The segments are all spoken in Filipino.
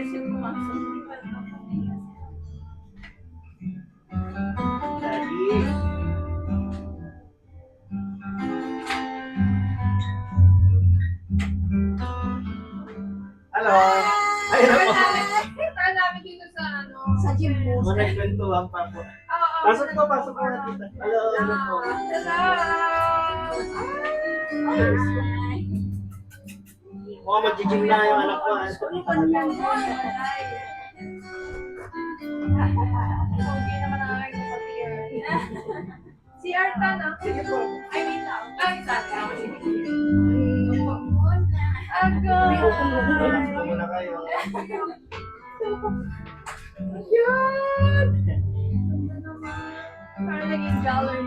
matigas yung pumasok. Hindi pa naman matigas. Daddy. Hello. Ay, Tara naku. namin dito sa ano. Sa gym po. Mga nagkwentuhan pa po. Oo. Pasok po na tita. Hello. Hello po. Mukhang mag-gym na yung anak ko. Okay naman ang aking kapatid. Si Arta na. Sige po. I mean now. Ay, sabi. Agay. Relax po muna kayo. Ayan! Ganda naman. Parang naging gallery.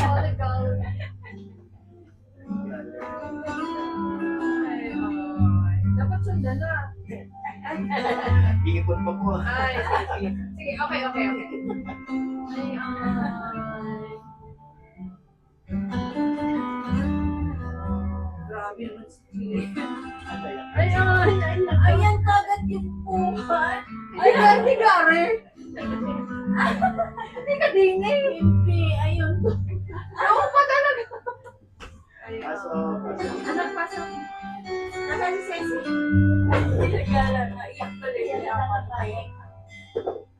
All the gallery. Ay, ay. Dapat sundan na. Iipon pa po. Ay, sige. Sige, okay. Ay, grabe naman si Ayan kagad yung pupat. Ay, hindi gari. Hindi ka dingin. Hindi, ayun. Oo pa talaga. Ay, Pasok. anak, pasok. Nakasi sexy. Nagala na. Iyak tuloy siya ang tayo.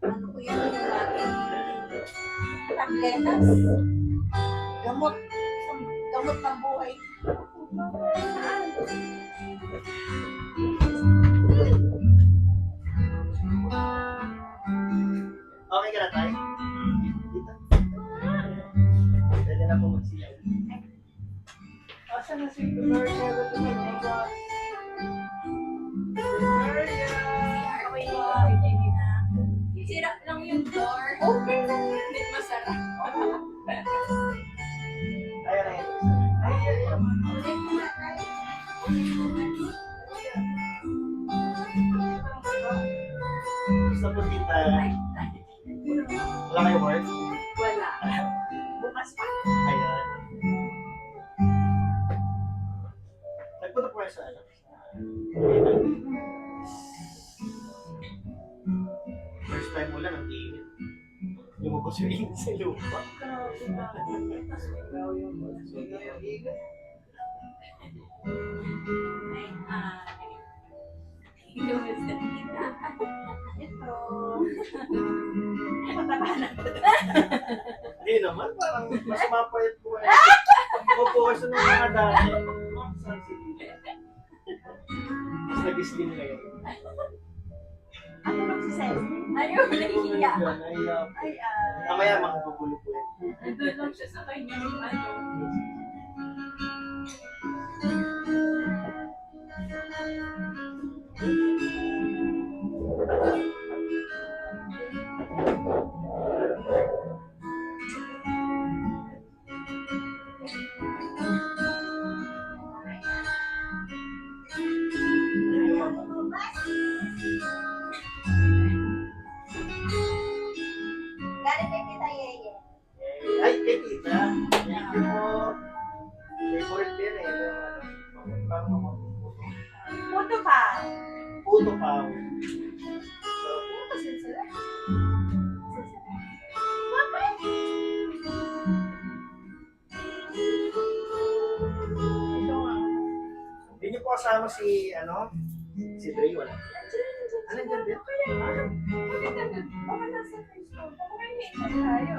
Ano ko yun yung aking tabletas. Gamot. Gamot ng buhay. Okay ka na tayo? Dito. Pwede na po magsiyaw. Asan na si Gloria? Gloria! Okay na. Sira lang yung door. Okay lang yan. Hindi masarap. Ayaw na yun. Ulit muna tayo. Gusto po tita. Wala kayo work? Wala. Bukas pa. Ayun. Nagpunta po kayo sa ano? First time mo lang ang init. Lumabas yung init sa lupa. Kumusta kita? Ito. Hindi naman, parang mas mapayat po eh. Pupukas na mga dati. Mas nag-slim ngayon. Ano lang si Seth? Ayun, nahihiya. Nahihiya. Ay, Mamaya makagugulo po yan. Nandun lang siya sa kanyang ano. galing kay Tita Yeye. Ay, kay tita. Thank you po. Favorite din eh. Parang mamaputo. Puto pa. Puto pa. Puto sila. Hindi niyo po kasama si, ano? Si Dre, wala. Ano dyan din? Baka nasa Facebook. Baka may hinta tayo.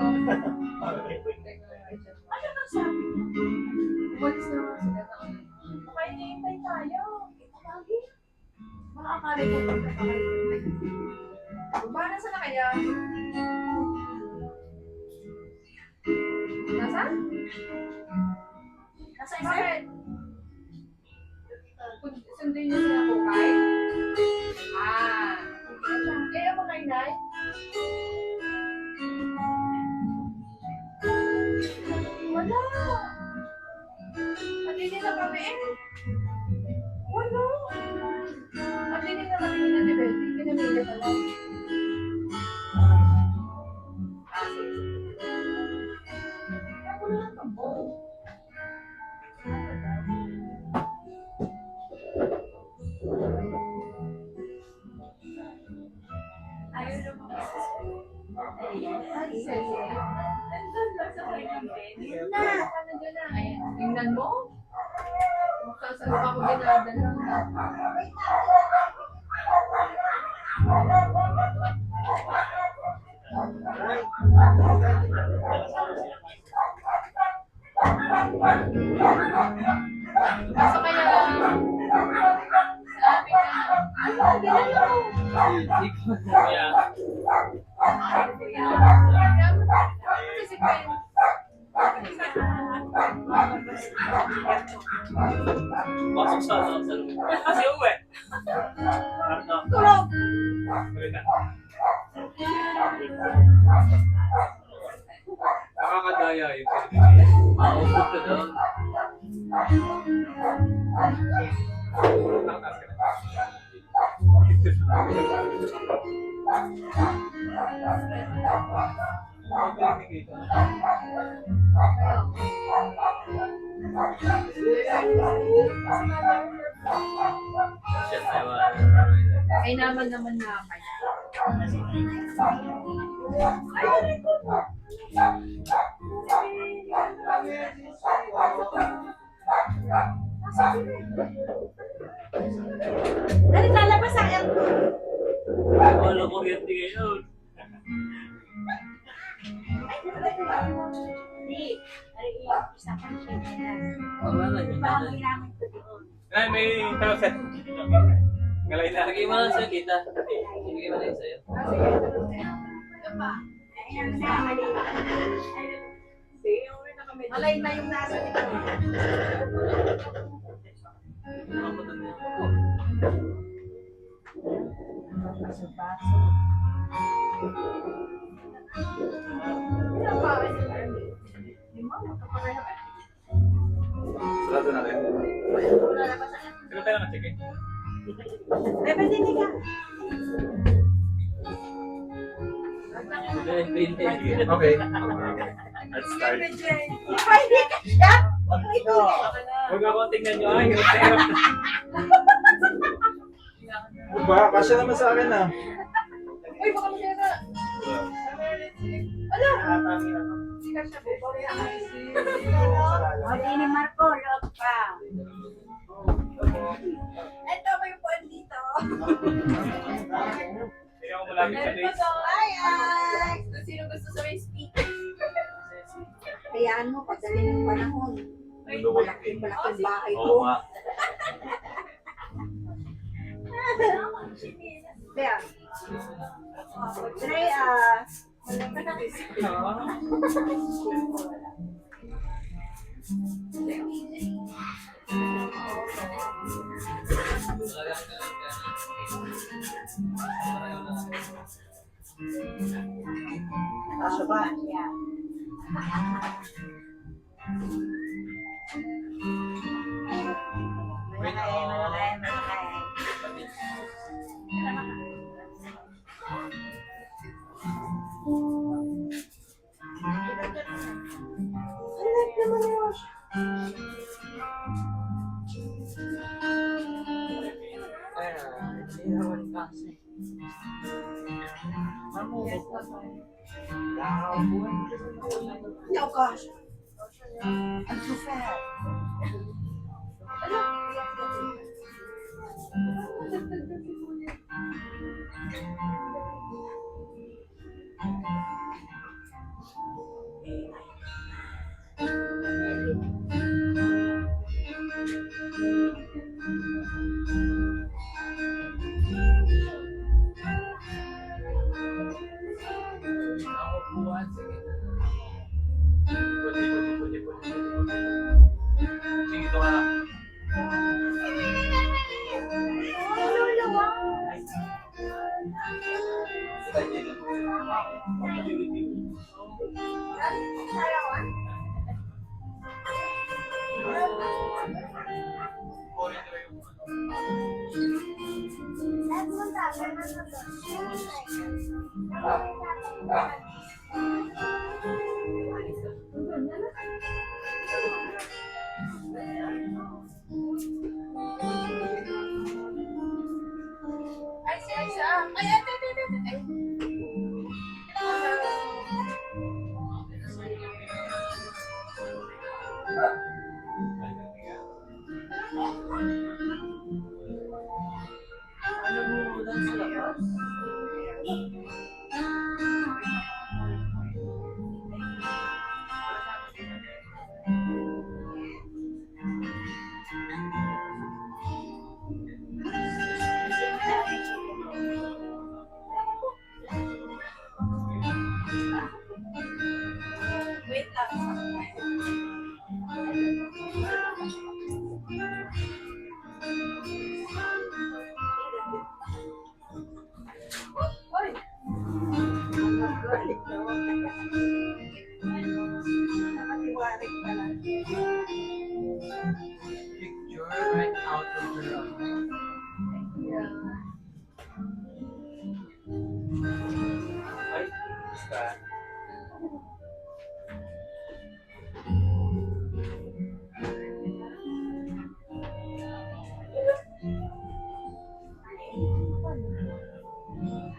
Ano nang sabi niya? Umalis na nga sila na ano. Baka hinihintay tayo. Lagi. Baka akala ko pagkakahintay. Bumana saan na kaya? Nasaan? Nasa isa? Bakit? Sundin niyo sila po kay? Kaya mo kay Nay? Wala. Matigil na kami eh. Wala. Matigil na kami na Betty. Pinamili pa lang. Sige. Ako na lang ito. Tingnan mo. Saan ako dinadala? Basta kaya sa amin ano, ginala mo. Kaya, Kasi si Gwen. pasok sa kasi uwi. Tulog. Uwi ka. Nakakadaya yung Pilipinas. Maubos ka doon. Nakataas ka na. Shit, Ay naman na kaya. Dali, lalabas ang aircon. wala kuryente ngayon. Hindi. Ay, usapan siya nila. Wala na yun. Baka ginamit ko doon. Ay, may tawag. Galay na. Lagi mo lang sa kita. Lagi mo lang sa'yo. Ayan na, mali. Malay na yung nasa ito. Baso-baso. Sarado na rin. Pero tayo na check eh. Bebe, hindi ka. Okay. Let's start. Pwede ka siya. Huwag ako tingnan nyo. Ay, hirap na hirap na. Diba? Kasya naman sa akin ah. Uy, baka masira. Ano? Hindi ka siya po. O, di ni Marco, loob pa. Ito may phone dito. Hindi ako malapit sa face. Ay, ay! Kung sino gusto sa may speaker. Hayaan mo, pagdating ng panahon. Malaking bahay Oo ko. nga. There. Try, Kasya ba? yeah. Malaki. Anak naman mo siya. No, gosh. I'm too fat. Sige, ito ka na. Ay, siya. Ay, ay. Wait lang. Oy! Nakatiwarik pala. Picture right out of the Yeah. Ay, basta.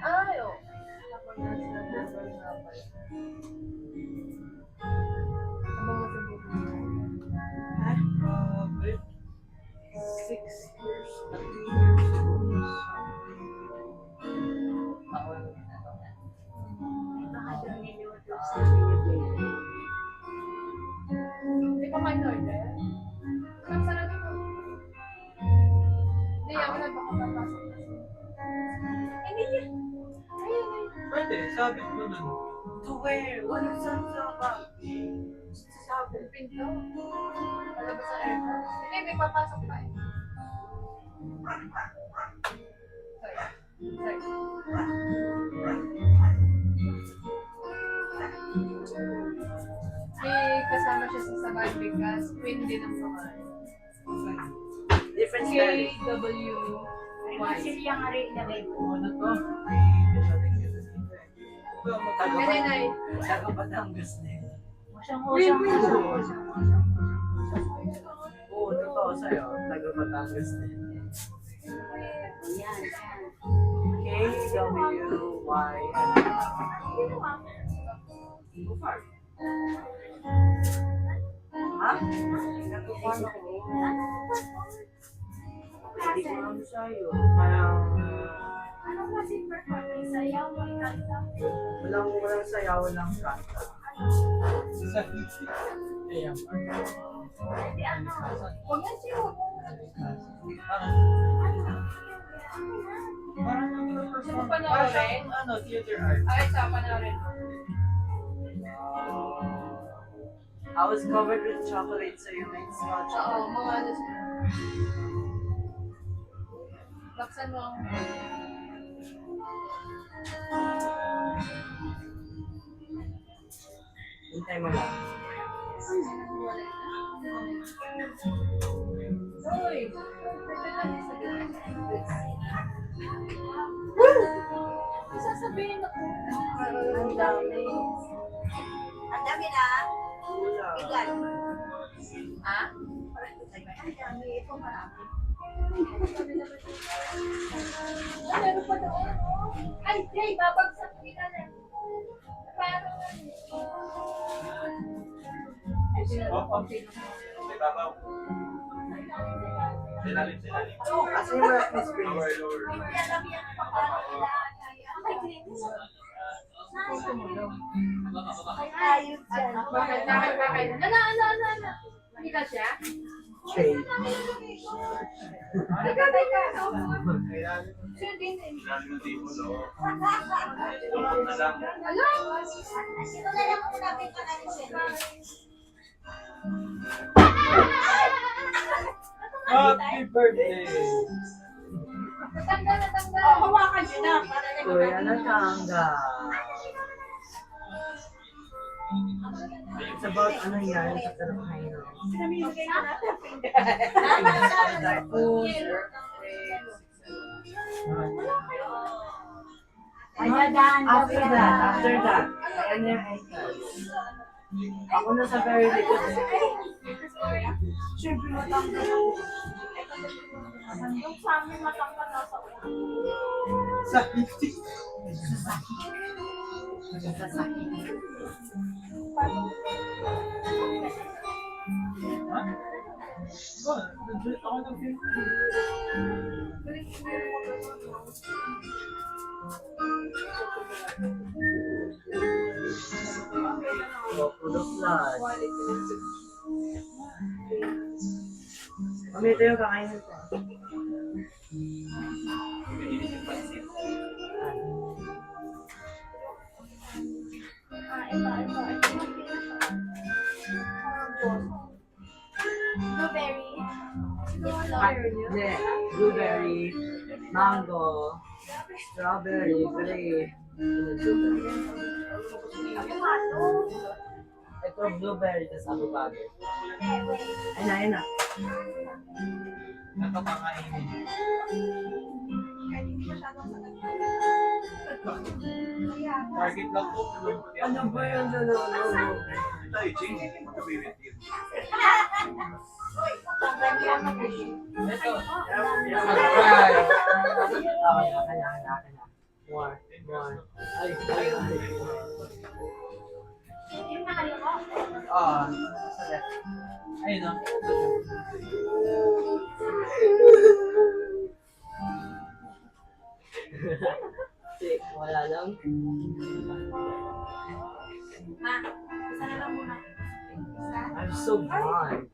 Ay, oh. Ako na sila double nga pala. Habang nasa buhay. Ha? Grabe. 6 years at 3 years ago. Baka doon niliwag sa amin yung baby. Hindi pa kayo order? Anong sarado mo? Hindi, ako na baka papasok na siya. Hindi niya. Ayun, ayun. Pwede, sabi mo nun. To where? Wala sa bag. Sa pinto. Palabas sa aircon. Hindi, may papasok pa eh. Sorry. May kasama siya sa sabay because queen din ang sabay. Different spelling. KW. Kasi siya nga rin ilagay mo. Ano to? Nanay. Taga Batangas din. Masyang-masyang. Oo, totoo sa'yo. Taga Batangas din. Yan, yan. KWY. Ha? Nagkukuhan ako. Hindi ko alam sa'yo. Parang... Anong kasi performance? Sayaw mo ikanta? walang sayaw, walang kanta. Ayan. Hindi ano. Huwag yan siya. Parang Gusto mo panoorin? ano, theater art. Ay, sa panoorin. I was covered with chocolate, so you might smell Oo, chocolate. mga ano siya. Laksan mo ang... Hintay mo lang. Uy! May sasabihin ako. Ang dami. Ang dami na. Wala. Ilan? Ha? Ang dami. Ito marami. Ay, meron pa doon. Ay, Jay, babagsak kita na. Parang May babaw. Silalim. Kasi yung rest is spring. Lower. Hindi alam yan ang pangalan. Ay, Glennis. Ay, ayos dyan. bakit? Ano? Hindi ka siya? Shade. Teka. Siya din eh. Silalim ng table, no? Tulog na lang. Ala! Ito na lang kung namin pangalan siya. Happy birthday! Natanggal. Oh, hawakan nyo na. Para na Kuya Natanga. It's about ano yan sa Filipino. Sinamimigay ko natin. Ay, dadaan. After that, ano yung ako na sa very likod. Siyempre matanggal ako. Yung sa amin matanggal na sa ulo. Sa 50. Ako ng film. Pulot plus. Kami ito yung kakainin ko. Hindi, blueberry, mango, strawberry, grape. Ito blueberry, tas avocado. Ayun na. Ito kakainin. Kahit hindi masyadong sagat. Target lang po. Ano ba yung dalawa? Tayo, Jing. Mabibitin. Ito. Alright. Kanya. More. Ay. Yung mahal ko. Sa left. Ayun o. Wala lang. Ma, isa na lang muna. Isa. I'm so blind.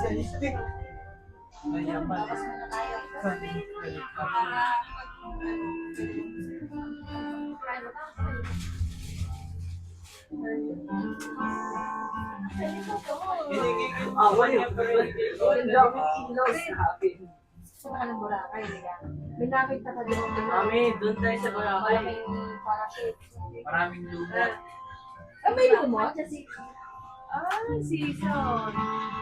Sadistic. Mayaman. Tapos muna tayo. Wala. Ang daming ilaw sa akin. Sa mga ng Boracay, di ba? May nakita ka din. Mami, doon tayo sa Boracay. Malaking parachute. Maraming lumot. May lumot? Season.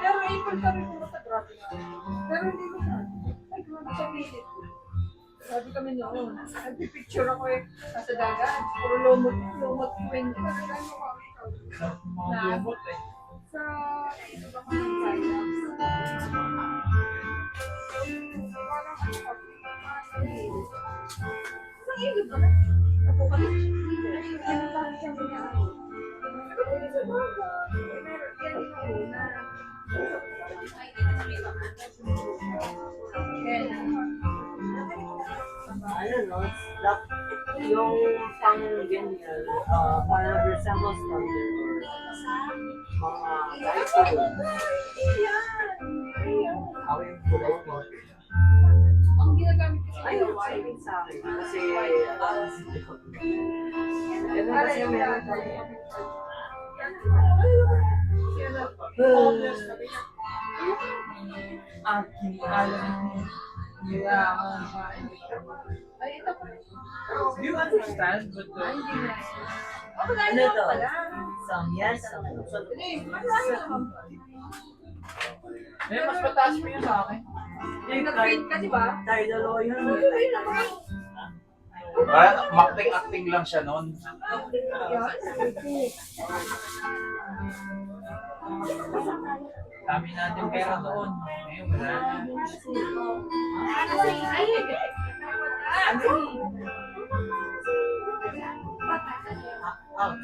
Pero April kami pumunta, grabe na. Pero hindi ko na. Ay, grabe sa pilit. Sabi kami noon. Nagpipicture ako nasa dagat. Puro lumot 20. Kaya mo kami. Mga lumot eh. Sa ito ba kami ng Cyrax? Sa ilog ba na? Ako kami. Yan ang parang siyang ganyan. Ano no? Yung pang ganyan, parang resembles thunder or mga typhoon. Ako yung kulay ko. Ang ginagamit ko Ay, exciting sa akin. Kasi, ganun kasi meron tayo. Aking alam. Ay, ito pa. Do you understand? But Ay, hindi na. Oh, wala Ano na to? pala. Some yes, some no. Eh, marami naman pa. may mas mataas pa yun sa akin. Yung nag-print ka, di ba? Tayo dalawa yun. Ay, naman. Acting lang siya noon. Dami natin pera doon. Ngayon wala na.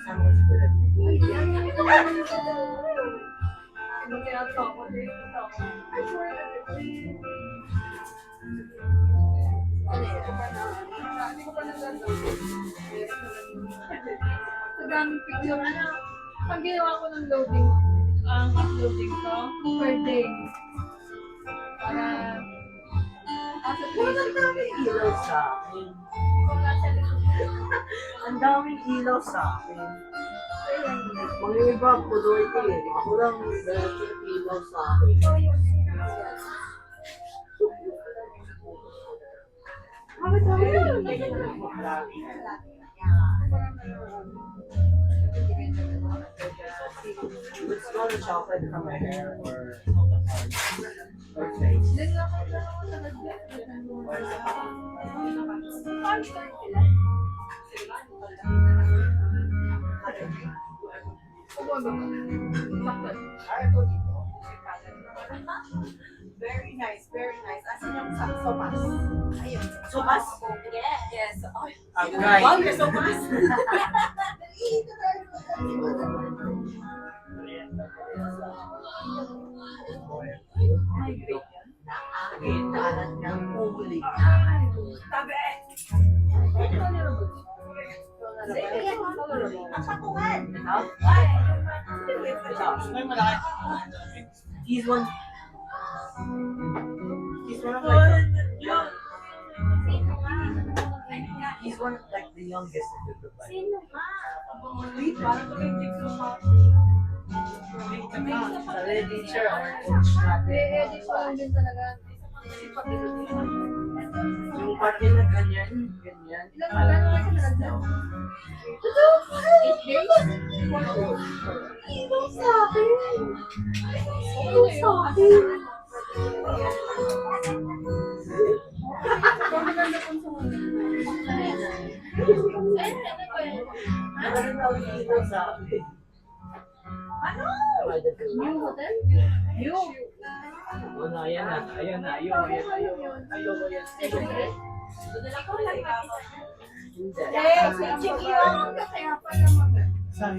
Saan mo sigulat? Sa daming picture, pag ginawa ko ng loading, ang uploading ko, per day. Para, asa Ang daming ilaw sa akin. Ang daming ilaw sa akin. Mga iba, puloy ko eh. Ako lang, diretso yung ilaw sa akin. Let's go to chocolate from my hair or face. Very nice, very nice. Asan yung sopas? Ayun. Sopas? Yes. Ay, Agay. wow, may sopas. Nakakitaran ng huli. Tabi! Ang patungan! Ay! May malaki. He's one. He's one of like he's one of like the youngest in the group. Sino ka? Wait, parang tumitig ko pa. Sa teacher or coach natin. Eh, edit ko lang din talaga. Si Pabilo din. Yung part niya na ganyan. Ganyan. Ilang tagal na kayo nagdaan? Totoo pa! 8 days? Iba sa akin. Ano sa akin? Kung maganda kung sa mga. Ay, ano ba yan? Ano na ulit ito sa akin? Ano? New hotel? New. Ano, ayan na. Ayan na. Ayoko yan. Dadala ko lang ako. Hindi. Eh, si Chiquio. Kaya pala mag- Saan?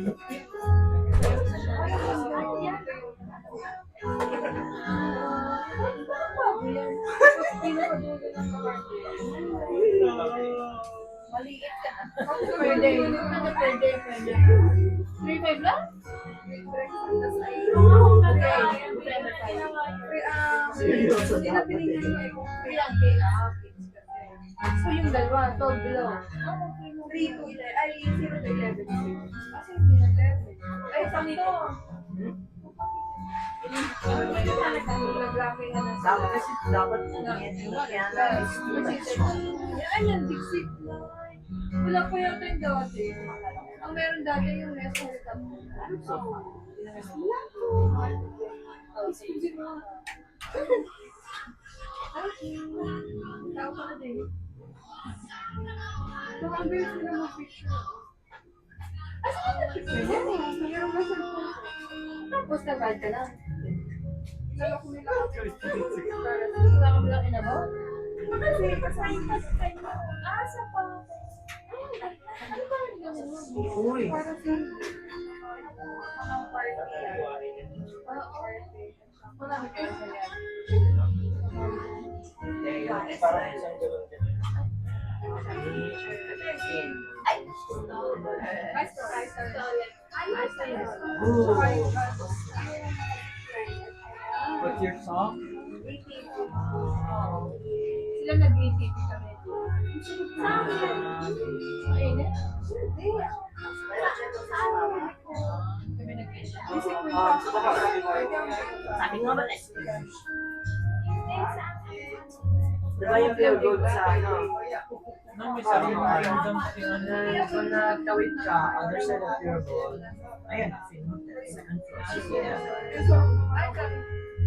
Maliit ka na. Per day. Per day, per day. 3-5 lang? Seryoso Hindi na na pinili dapat eh. Ilang pay? So yung dalawa, 12 below. 3 to 11. Ay, 0 to 11. Kasi hindi na 11. Ay, sakto. Nag-laki na na Dapat kasi dapat kaya na Ayan, dixit na. Wala pa yata yung dati. Ang meron dati yung nasa top. Tao ka na din. Baka ang bilis nila mag-picture. Asa ka na-picture niya? Mayroon ba sa phone? Tapos nag-add ka lang. Lalo ko nila. Wala ka bilang inabaw? Kasi kasama ka sa kanya. Sa pa. Ano ba yung gano'n mo? Uy. Para sa party. Wala ka kayo sa yan. Parang isang gano'n din. What's your song? Sila nag-ATP kami. Mainit? Kami nag-ATP. Sabi nga ba na? Diba yung pure gold sa ano? Nung may sarili mo, yung dam sa Kung natawid ka, other side of pure gold. Ayan, second floor. Ay, sabi.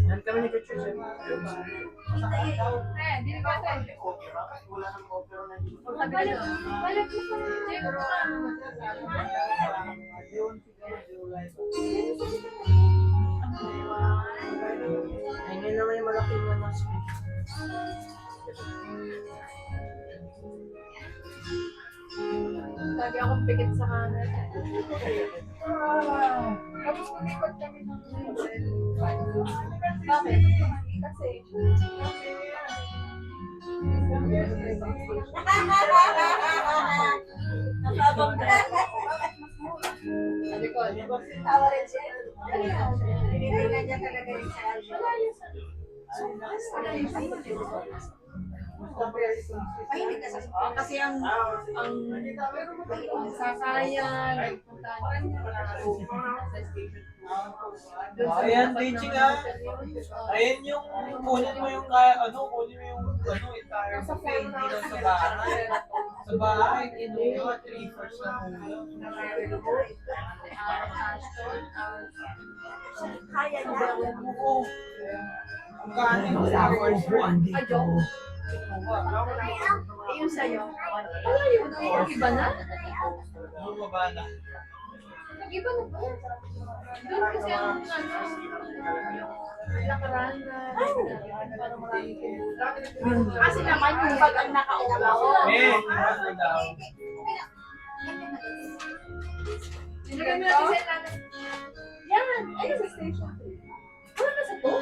Saan kami nag-church? Eh, di ba tayo? Sabi ka doon. Balik ko pa. Siguro Ay, ngayon naman yung malaking mo ng speech. lagi akong pikit sa kanan. Tapos mag-ikot kami ng bakit? Kasi Nakabang ka. sabi ko, Tawa rin siya. Tinitingnan niya talaga yung sa Ay, hindi ka sa kasi ang sasayan, puntahan sa station. Ayan, teaching Ayan yung kunin mo yung entire buffet dito sa bahay. Sa bahay, kinuha 3/4 na ulam. Kaya niya. Oo. Ang kanin ko sa hours. dito. Yung sa'yo. Wala yun, iba na? Bumaba na. Nag-iba na ba? Doon kasi ang yung lakaran na parang maraming Kasi naman yung bag ang nakaupo. Iwan mo daw. Nilagay mo natin sa ilalim. Yan! Ayun sa station. Wala na sa to?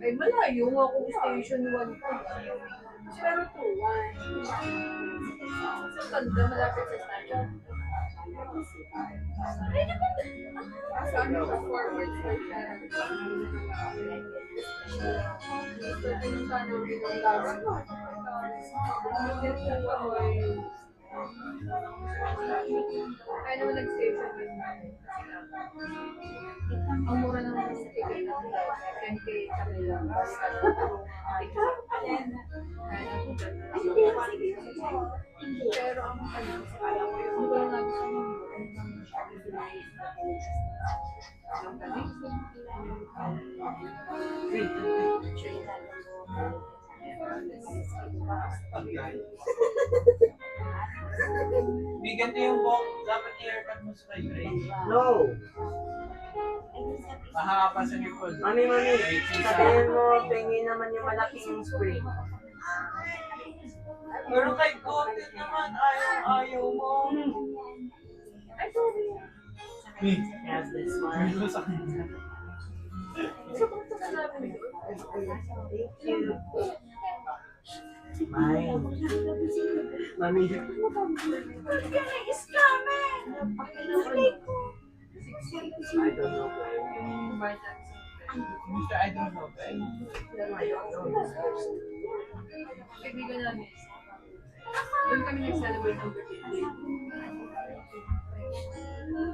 Ay, malayo nga kung station 1 pa. Pero 2-1. Sa tanda, malapit sa station. Ay, naman. Saan yung sa forward station? Kaya naman nag-station yun. Ang mura ng ticket na 10K kami lang. Pero ang ano, ayaw ko yung wala na gusto mo. Ang galing. May ganito yung buhok. Dapat i-haircut mo sa kay Ray. No. Mahaba sa likod. Mami, sabihin mo, pengi naman yung malaking spring. Pero kay Goten naman, ayaw mo. Ay, sorry. Yes, this one. Ito sa kanya. Isa ko ito na namin. Thank you. Mine. Mami. I don't know. Mr. I don't know, Ben. Kaibigan namin. Doon kami nag-celebrate ng birthday.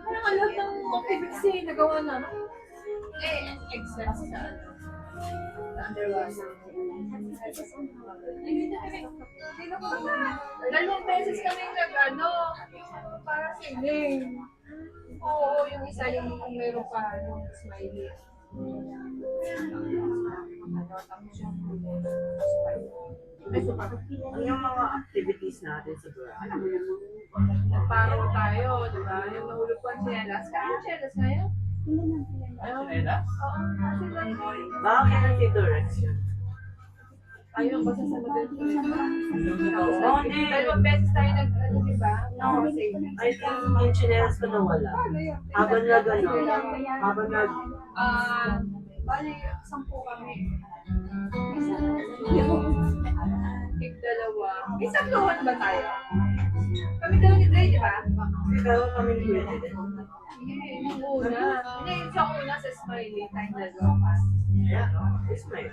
Parang lahat ng activities eh, nagawa namin. Except sa ano, sa underwater. Dalawang beses kami nag-ano, para sailing. Oo, yung isa yung kung meron pa, yung smiley. Ano yung mga activities natin sa Boracay? Nagparo tayo, di ba? Yung nahulog ko ang chinelas. Kaya yung chinelas ngayon? Ay, sinela? Oo, sila. Bakit ang T-Rex yun? Ayun, basta sa model ko. Oo, hindi. Dalawang beses tayo nag-ano, di ba? Sailing. I think yung chinelas ko nawala. Habang Bali, 10 kami. Tig dalawa. May sakluhan ba tayo? Kami dalawa ni Dre, di ba? Ikaw kami ni President. Hindi, yung una. Hindi, yung sa una sa Smiley, tayong dalawa. Yeah, it's my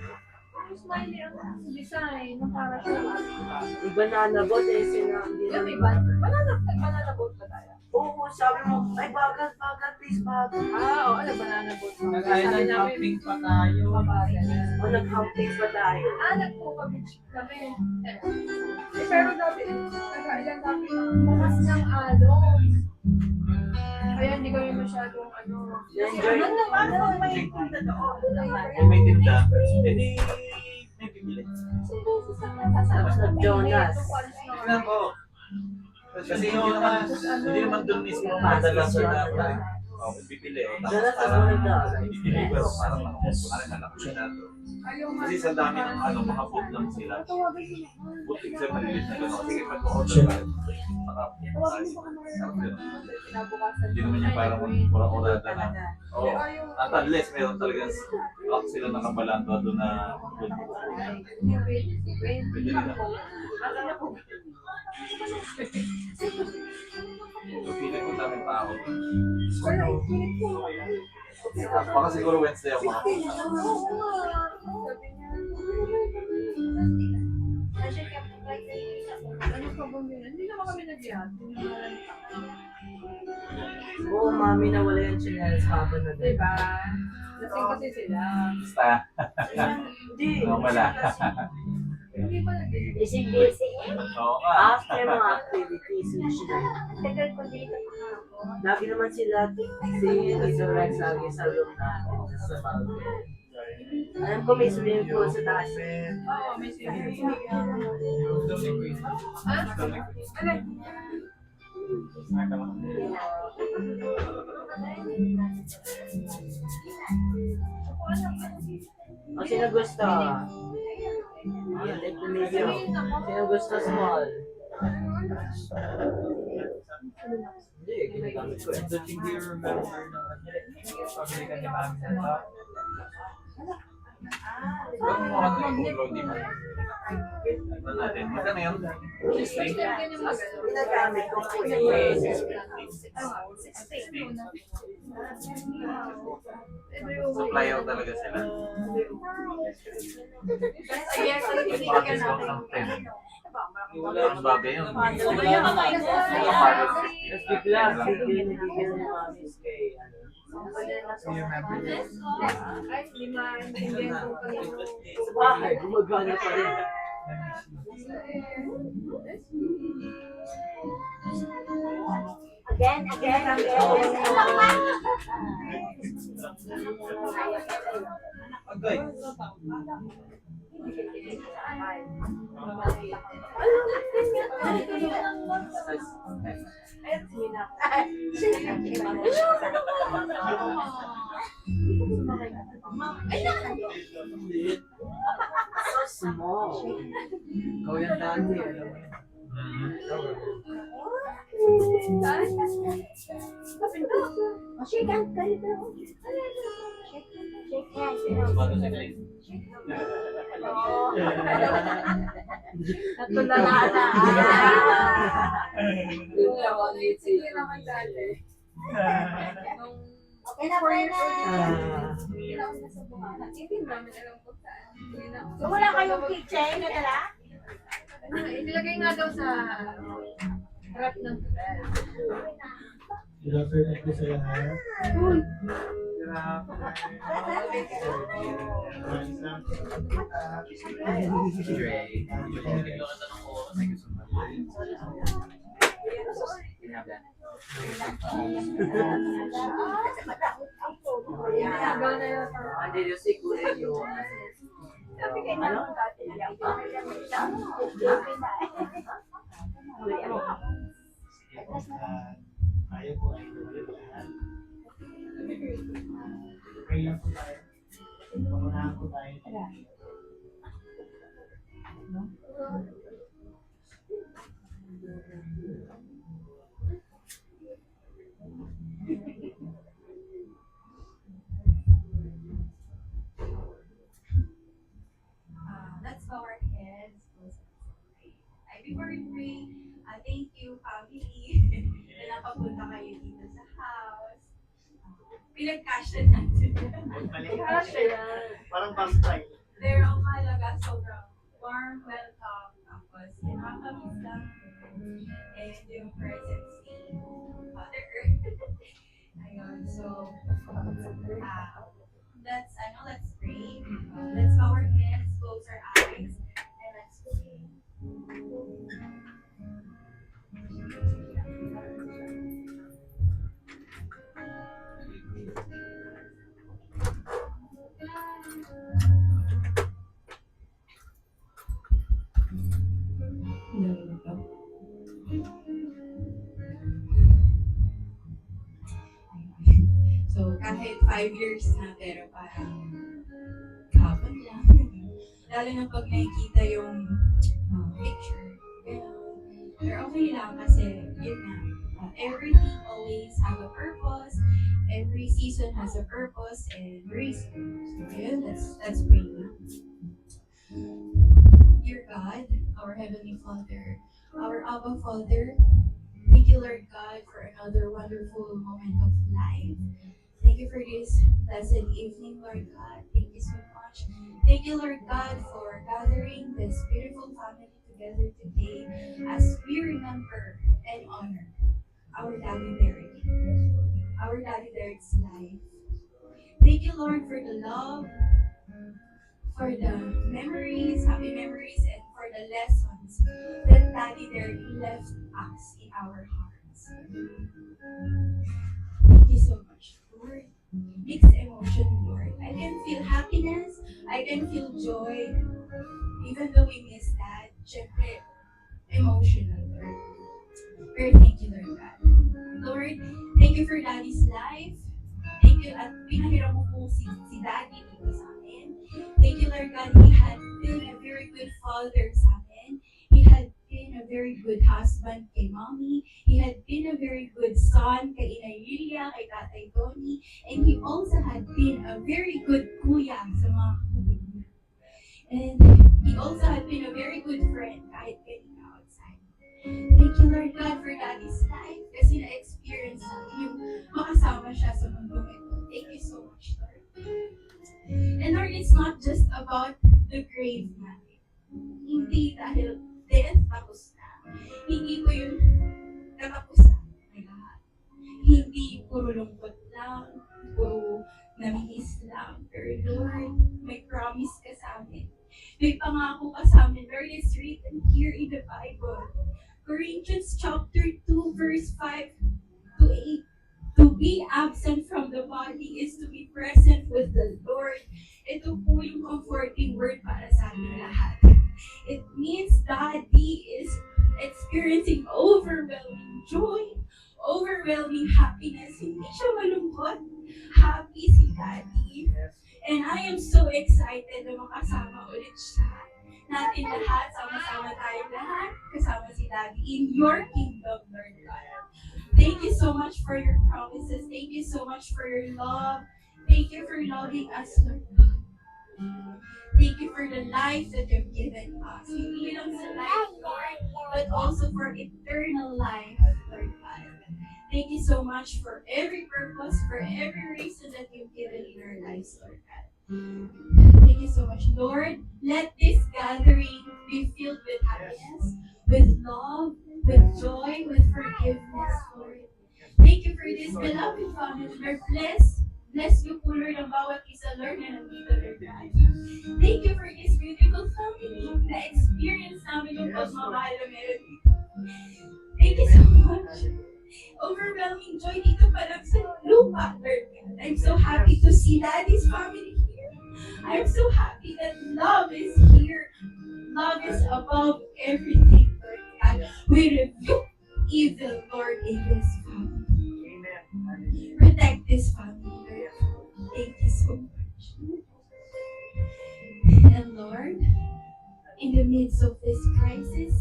Yung Smiley ang design, na para siya. Yung banana boat eh, hindi Yung namin. iba, banana boat ba tayo? Oo, sabi mo, ay bagal, please, bagal. Oo, ano, banana boat. Nag-island hopping pa tayo. Mabagal. O nag-outing pa tayo. Nagpuka beach kami. Pero dati, nag-island kami, bukas ng alon. Kaya hindi kami masyadong ano. Enjoy. Ano may punta doon? Kung may tinda, edi may bibili. Tapos nag-Jonas. Tingnan ko. Kasi yung hindi naman doon mismo madala sa dapat. Bibili. Jonas ang mga dog. Bibili pero parang parang anak ko siya nato. Kasi sa dami ng mga food lang sila. Food exam malilit na gano'n. Kasi kapag order ka, hindi naman yung parang ura-urada na. Oo. At unless meron talagang sila nakabalando doon na food. Pwede nila. So, feeling ko dami tao. Baka siguro Wednesday ako makapunta. Ano pa bumili? Hindi naman kami nag-iat. Oo, mami, nawala yung chinelas habang na Diba? Lasing kasi sila. Basta. Hindi. Wala. Hindi ba nag-iat? Busy. Oo nga. After mga activities, lagi naman sila, si Tito Rex lagi sa room natin, sa balcony. Alam ko may swimming pool sa taas. Oo, may swimming pool. Ha? Ano? O, sino gusto? Yan, like the medium. Sino gusto small? Hindi, ginagamit ko. And don't you remember na pabili ka ni Mami sa top? Ba't mo ka na yung di ba? Ano natin? Magkano yun? 16? Ginagamit ko po Supplier talaga sila. Yes, ang Mga tinitigan discount natin. ng 10. Ang babe yun. Tapos bigla, sige, nagigil ni mami kay ano. Ay, hindi maintindihan ko kanino. Sa bahay, gumagana pa rin. Again. Agay. So small. Ikaw yung dati, alam mo yun. Shake hands, ganito. Shake hands. Bago sa guys. Natulala na. Sige naman dati. Okay na, okay na. Hindi na ako nasa buhanan. Hindi namin alam kung saan. Hindi na ako- So, wala kayong kitchen na dala? Ilagay nga daw sa harap ng hotel. I-offer na ito sa lahat. Ginagawa na yun. Ate, yung siguro yun. Sabi kayo na lang dati na lang. Tayo po ay ulit lahat. Pray lang po tayo. Pangunahan po tayo. Let's bow our heads. Before we pray, thank you, family, na napapunta kayo dito sa house. Pinag-cashion natin. Parang bastay. Pero ang mahalaga, sobrang warm welcome. Tapos, nakakamiss lang. And yung presence ni Mother Earth. Ayun, so, let's pray. Let's bow our heads, close our eyes, and let's pray. So, kahit 5 years na, pero parang hapon lang. Lalo na pag nakikita yung picture. Pero okay lang kasi, yun na. Everything always have a purpose. Every season has a purpose and reason. So, yun, let's pray na. Dear God, our Heavenly Father, our Abba Father, thank you, Lord God, for another wonderful moment of life. Thank you for this blessed evening, Lord God. Thank you so much. Thank you, Lord God, for gathering this beautiful family together today as we remember and honor our Daddy Derek, our Daddy Derek's life. Thank you, Lord, for the love, for the memories, happy memories, and for the lessons that Daddy Derek left us in our hearts. Thank you so much, Lord. Mixed emotion, Lord. I can feel happiness, I can feel joy, even though we miss that. Syempre, emotional, Lord. Pero thank you, Lord God. Lord, thank you for Daddy's life. Thank you at pinahiram mo po si Daddy dito sa amin. Thank you, Lord God. He had been a very good father sa amin. He had been a very good husband kay Mommy. He had been a very good son kay Inay Lilia, kay Tatay Tony. And he also had been a very good kuya sa mga kapatid niya. And he also had been a very good friend kahit kanina outside. Thank you, Lord God, for Daddy's life kasi na-experience natin yung makasama siya sa mundong ito. Thank you so much, Lord. And Lord, it's not just about the grave natin. Hindi dahil death, tapos na. Hindi po yun katapusan ng lahat. Hindi puro lungkot lang, puro namimiss lang. Pero Lord, may promise ka sa amin. May pangako ka sa amin. Lord, it's written here in the Bible. Corinthians chapter 2, verse 5 to 8. To be absent from the body is to be present with the Lord. Ito po yung comforting word para sa ating lahat. It means Daddy is experiencing overwhelming joy, overwhelming happiness. Hindi siya malungkot. Happy si Daddy. And I am so excited na makasama ulit siya. Natin lahat, sama-sama tayong lahat, kasama si Daddy in your kingdom, Lord God. Thank you so much for your promises. Thank you so much for your love. Thank you for loving us, Lord God. Thank you for the life that you've given us. Hindi lang sa life, Lord, but also for eternal life, Lord God. Thank you so much for every purpose, for every reason that you've given in our lives, Lord God. Thank you so much, Lord. Let this gathering be filled with happiness, with love, with joy, with forgiveness, Lord. Thank you for this beloved family, Lord. Bless you po, Lord, ang bawat isa, Lord, na nandito, Lord God. Thank you for this beautiful family na experience namin yung pagmamahal na meron dito. Thank you so much. Overwhelming joy dito pa lang sa lupa, Lord God. I'm so happy to see Daddy's family here. I'm so happy that love is here. Love is above everything, Lord God. We rebuke evil, Lord, in this family. Protect this family, Lord. Thank you so much. And Lord, in the midst of this crisis,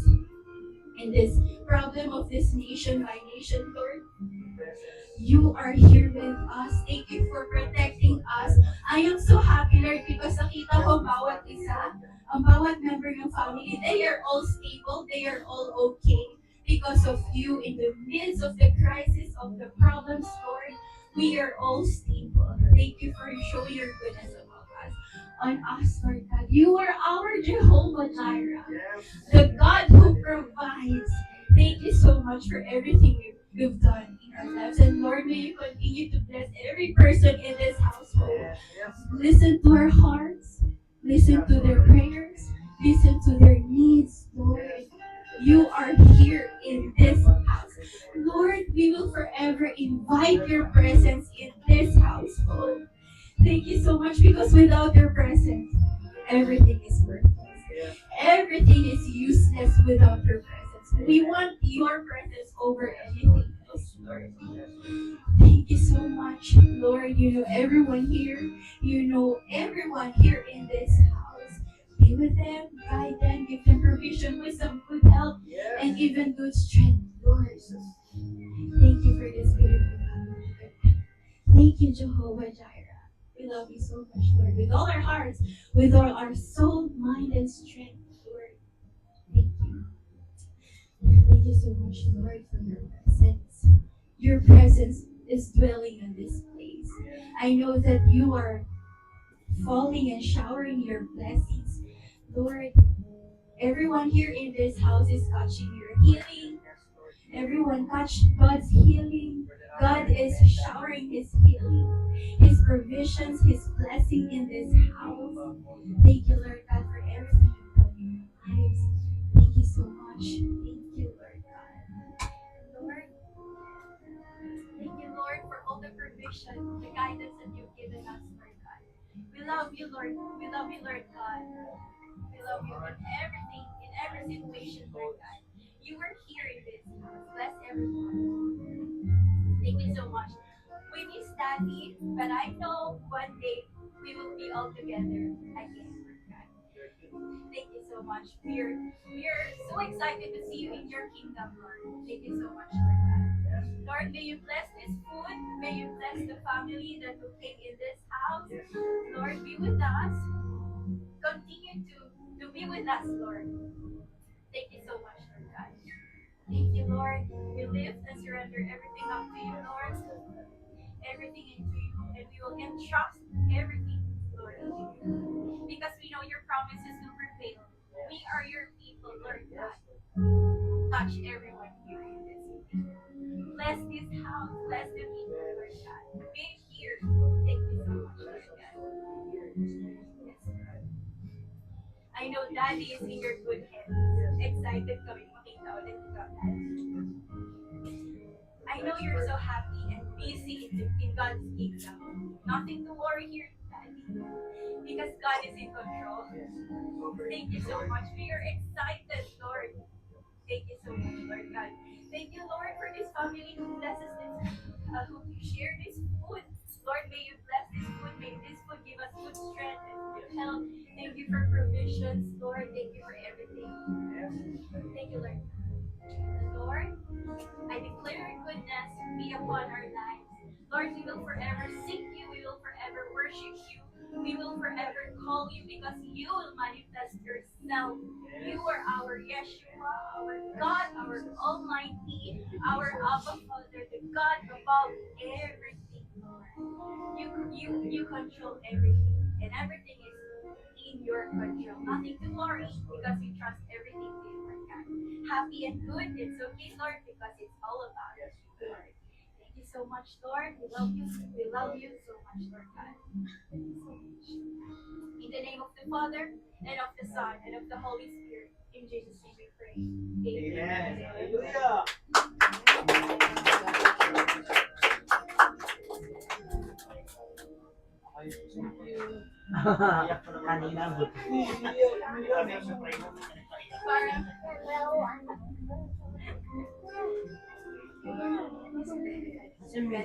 in this problem of this nation by nation, Lord, you are here with us. Thank you for protecting us. I am so happy, Lord, because nakita ko bawat isa, ang bawat member ng family, they are all stable, they are all okay because of you in the midst of the crisis, of the problems, Lord. We are all stable. Thank you for showing your goodness among us. On us, Lord God. You are our Jehovah Jireh, the God who provides. Thank you so much for everything you've done in our lives. And Lord, may you continue to bless every person in this household. Listen to our hearts. Listen to their prayers. Listen to their needs, Lord. You are here in this house. Lord, we will forever invite your presence in this household. Thank you so much because without your presence, everything is worthless. Everything is useless without your presence. We want your presence over anything else, Lord. Thank you so much, Lord. You know everyone here. You know everyone here in this house. Be with them, guide them, give them provision, wisdom, good health, and even good strength, Lord. Thank you for this beautiful family. Thank you, Jehovah Jireh. We love you so much, Lord, with all our hearts, with all our soul, mind, and strength, Lord. Thank you. Thank you so much, Lord, for your presence. Your presence is dwelling in this place. I know that you are falling and showering your blessings, Lord. Everyone here in this house is catching your healing. Everyone catch God's healing. God is showering His healing, His provisions, His blessing in this house. Thank you, Lord God, for everything you've done in our lives. Thank you so much. Thank you, Lord God. Lord, thank you, Lord, for all the provision, the guidance that you've given us, Lord God. We love you, Lord. We love you, Lord God. We love you in everything, in every situation, Lord God. You are here in this house. Bless everyone. Thank you so much. We miss Daddy, but I know one day we will be all together again, Lord God. Thank you so much. We're so excited to see you in your kingdom, Lord. Thank you so much, Lord God. Lord, may you bless this food. May you bless the family that will came in this house. Lord, be with us. Continue to be with us, Lord. Thank you so much, Lord God. Thank you, Lord. We lift and surrender everything up to you, Lord. Everything into you, and we will entrust everything, Lord, into you. Because we know your promises will prevail. We are your people. Lord God. Touch everyone here in this meeting. Bless this house. Bless the people, Lord God. Be here. Thank you so much, Lord God. Yes, Lord. I know Daddy is in your good hands. Excited kami makita ulit ikaw, Daddy. I know you're so happy and busy in God's kingdom. Nothing to worry here, Daddy. Because God is in control. Thank you so much. We are excited, Lord. Thank you so much, Lord God. Thank you, Lord, for this family who blesses this, who share this food. Lord, may you bless this food. May this food give us good strength and good health. Thank you for provisions, Lord. Thank you for everything. Thank you, Lord. Lord, I declare your goodness be upon our lives. Lord, we will forever seek you. We will forever worship you. We will forever call you because you will manifest yourself. You are our Yeshua, our God, our Almighty, our Abba Father, the God above everything, Lord. You control everything, and everything is in your control. Nothing to worry because we trust everything to you, Lord God. Happy and good, it's okay, Lord, because it's all about you, Lord. Thank you so much, Lord. We love you. We love you so much, Lord God. Thank you so much. In the name of the Father, and of the Son, and of the Holy Spirit. In Jesus' name we pray. Amen. Hallelujah. Kanina buti. Parang, Kasi may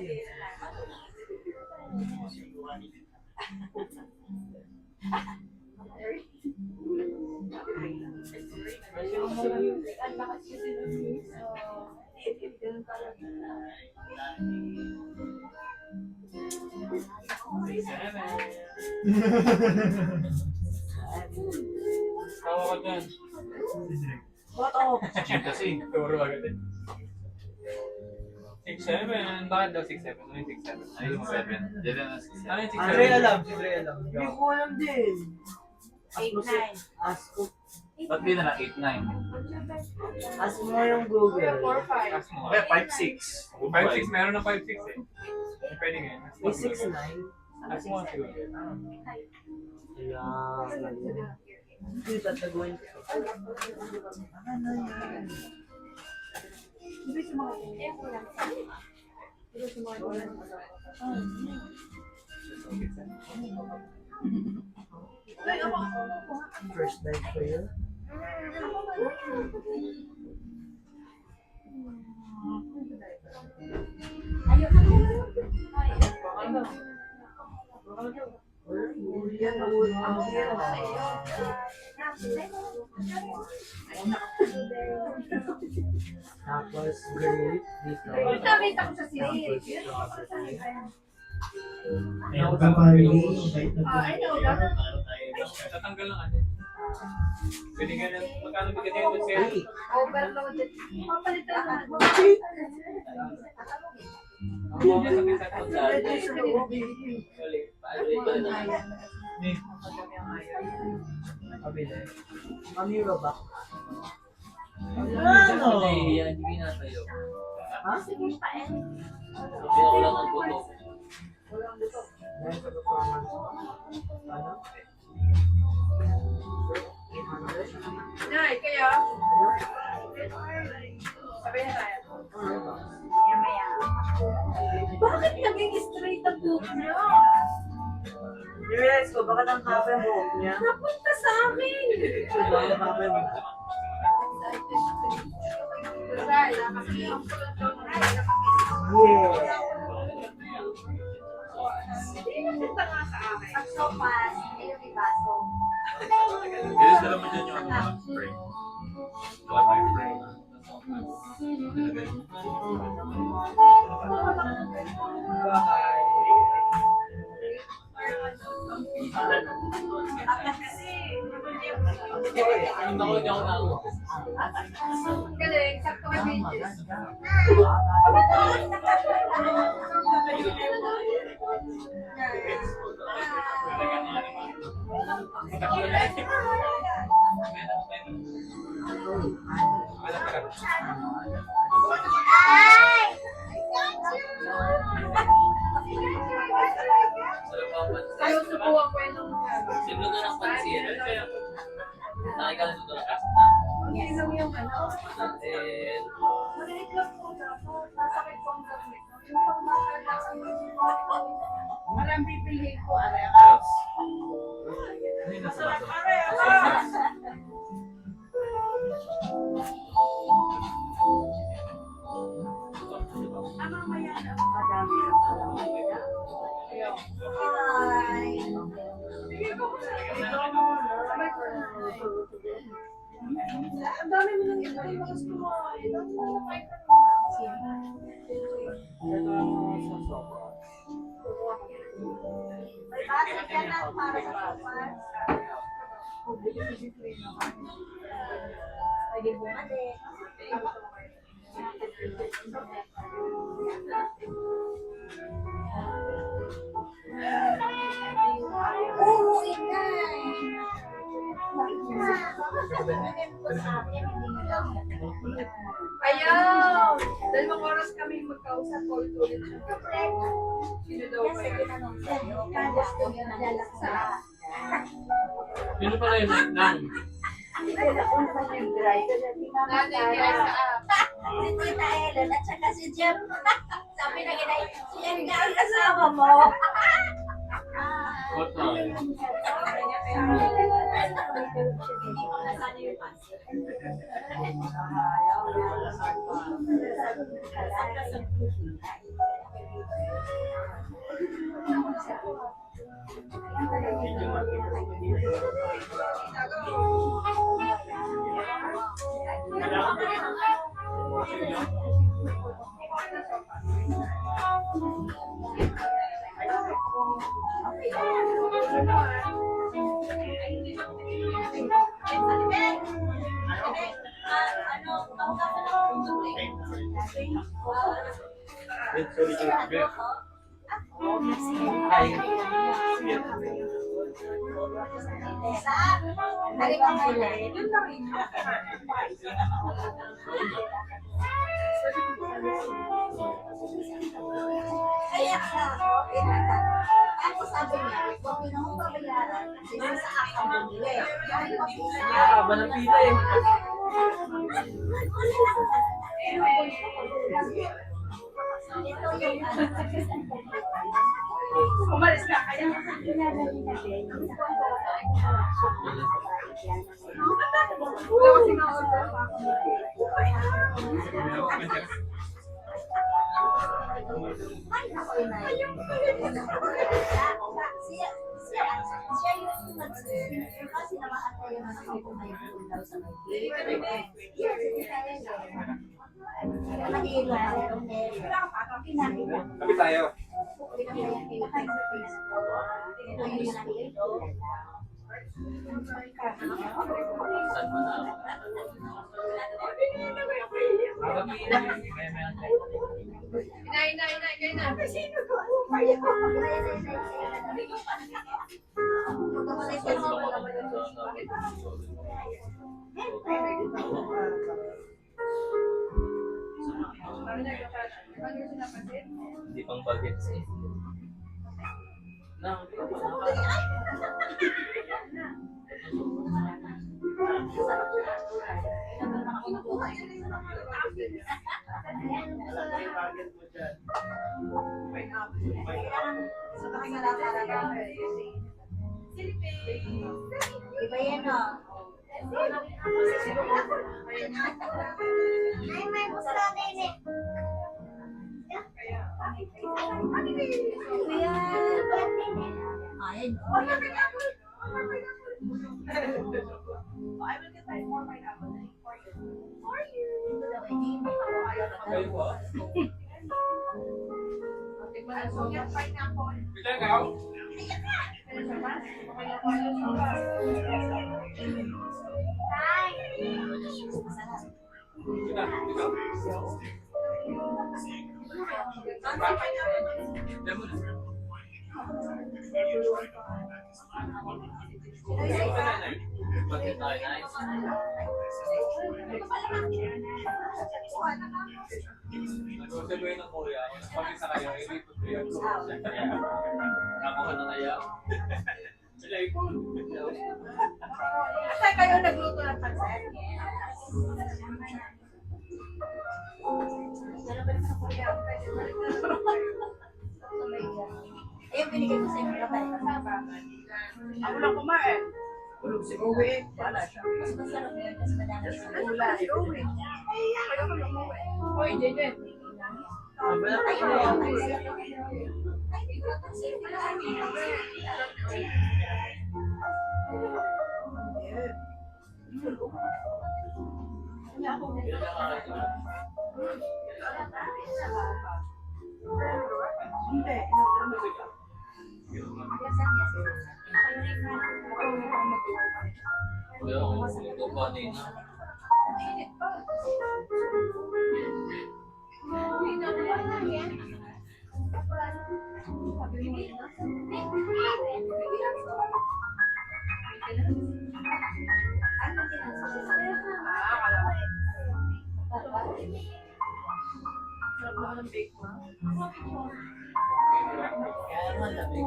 ang lakas kasi ng news. Ganun talaga. Tawa ka dyan. Ba't ako? Jim kasi. Turo agad eh. 6'7". Bakit daw 6'7"? Ano yung 6'7"? Ano yung 7? Diyan na 6. Ano yung 6'7"? Andre alam. Hindi ko alam din. 8-9. Ask ko. Ba't di na lang 8-9? Ask mo yung Google. 4-5. Ask mo. Okay, 5-6. 5'6", meron na 5'6" eh. Pwede nga yun. May 6'9". Ask mo siguro. Kaya, hindi tataguin ko. Ano yan? Hindi sa mga Hindi sa mga First night ko yun. Yan ang ang tapos grape dito. Nakita ko sa series. I know that. Tatanggal lang ano. Pwede nga na. Magkano bigyan mo sa'yo? Overloaded. Papalitan na. Ang mga sa pisa ko sa Amira ba? Ano? Yan, hindi natayo. Ha? Sige pa eh. Sabi ako lang ang buto. Dahil sa performance ko. Ano? 800? Nay, kaya. Sabi na tayo. Maya-maya. Bakit naging straight ang buhok niya? I-realize ko, baka nang kape ang buhok niya. Napunta sa amin. Baka nang kape mo. Yeah. Hindi napunta nga sa akin. Pag sopas, hindi yung ibaso. Bilis na naman dyan yung spray. Wala tayong spray. Galing, sakto kay Benjis. Alam ka. Sarap ang Ayaw pansin. subukan ko yun ng Sino doon ang pansin? Kaya, Nakika na doon ang kasta. Inom yung ano. Pansin. Maliit lang po siya. Masakit po ang gamit. Yung pagmakalasan Marang pipiliin ko. Yes. Ano yung nasa baso? Ang dami mo lang ito. Mas kumain. May basket ka na para sa sopas. Pwede bumalik. Oo, inay. Ayaw! 2 oras kami magkausap ko ulit siya. Sino daw ba yan? Sino pala yun? Nang? Nanay niya sa Si Tita Ellen at saka si Jeff. Sabi na ginay, yan nga ang kasama mo. What time? Kaya ka, ako sabi niya, huwag mo nang pabayaran kasi sa akin bumili. Haba ng pila eh. Ito yung ano. Umalis ka kaya. Wala kasi na-order pa ako. Ay, ako inay. Siya yung nag-sisip kasi naman tayo na nakapumay daw sa may Kapit tayo. Saan mo na? haba pila. Kaya may antay. Inay, kayo na. Hindi pang bagets eh. Nang, Iba yan o. Ay, may gusto natin eh. Kuya, pwede eh. Ayun. kayo ba? Pila ka? Pila. Demo na. Bakit tayo nice? Nag-sabihin ng kuya, pag-isa kayo, i-report ko yung nakuha na kaya. Sila ipon. Kasi kayo nagluto ng pansit. Ayun, binigay ko sa inyo kapay. Ako lang kumain. Tulog si Uwe. Wala siya. Mas masarap yun kasi madami sa Wala si Uwe. Kaya ko lang umuwi. Hoy, Jejen. Hindi. Kaya ako ito pa nina. Sarap naman ng bake mo. Kaya malamig.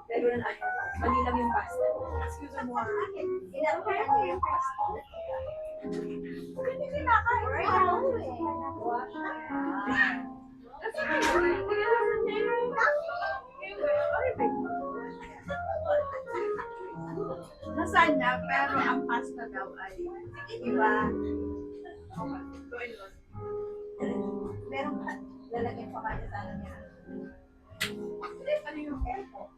Pero na tayo. Mali lang yung pasta. Excuse mo. Nasaan niya, pero ang pasta daw ay iba. Meron pa, lalagyan pa kaya sana niya. Ano yung airport?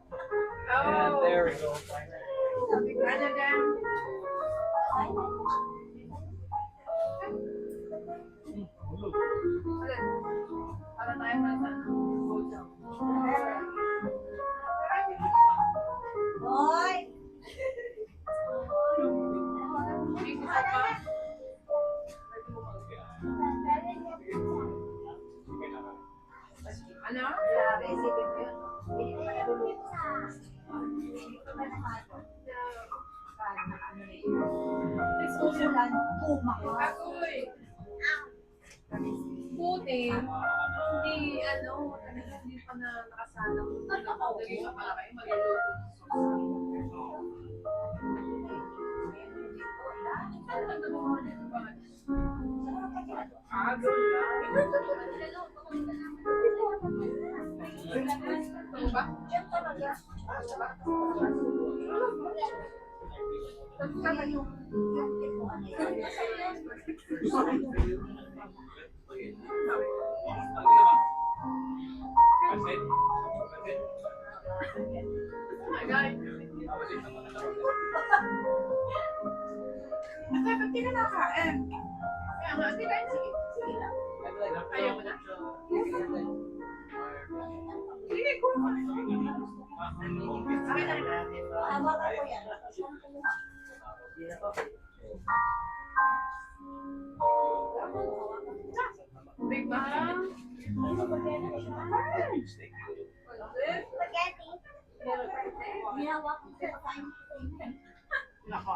And Oh. there we go. Sabi ko na din. Para tayo nasa hotel. Hoy! Hindi ko sa pa. Ano? Grabe, isipin mo yun. Hindi ko malulunod. Hindi ko malulunod. Susulan, kumaka. Ako'y buti, hindi talagang hindi pa na nakasana kung nakapagdali ka pala kayo magluluto. Ano ba? Diyan talaga. Ate, ba't di ka nakain? Kaya nga, ate, kain, sige. Sige lang. Ayaw mo na? Sige, kuha ka. Akin na rin. Tama ka po yan. Big Bang. Spaghetti. Ginawa ko sa pagkain. Nako.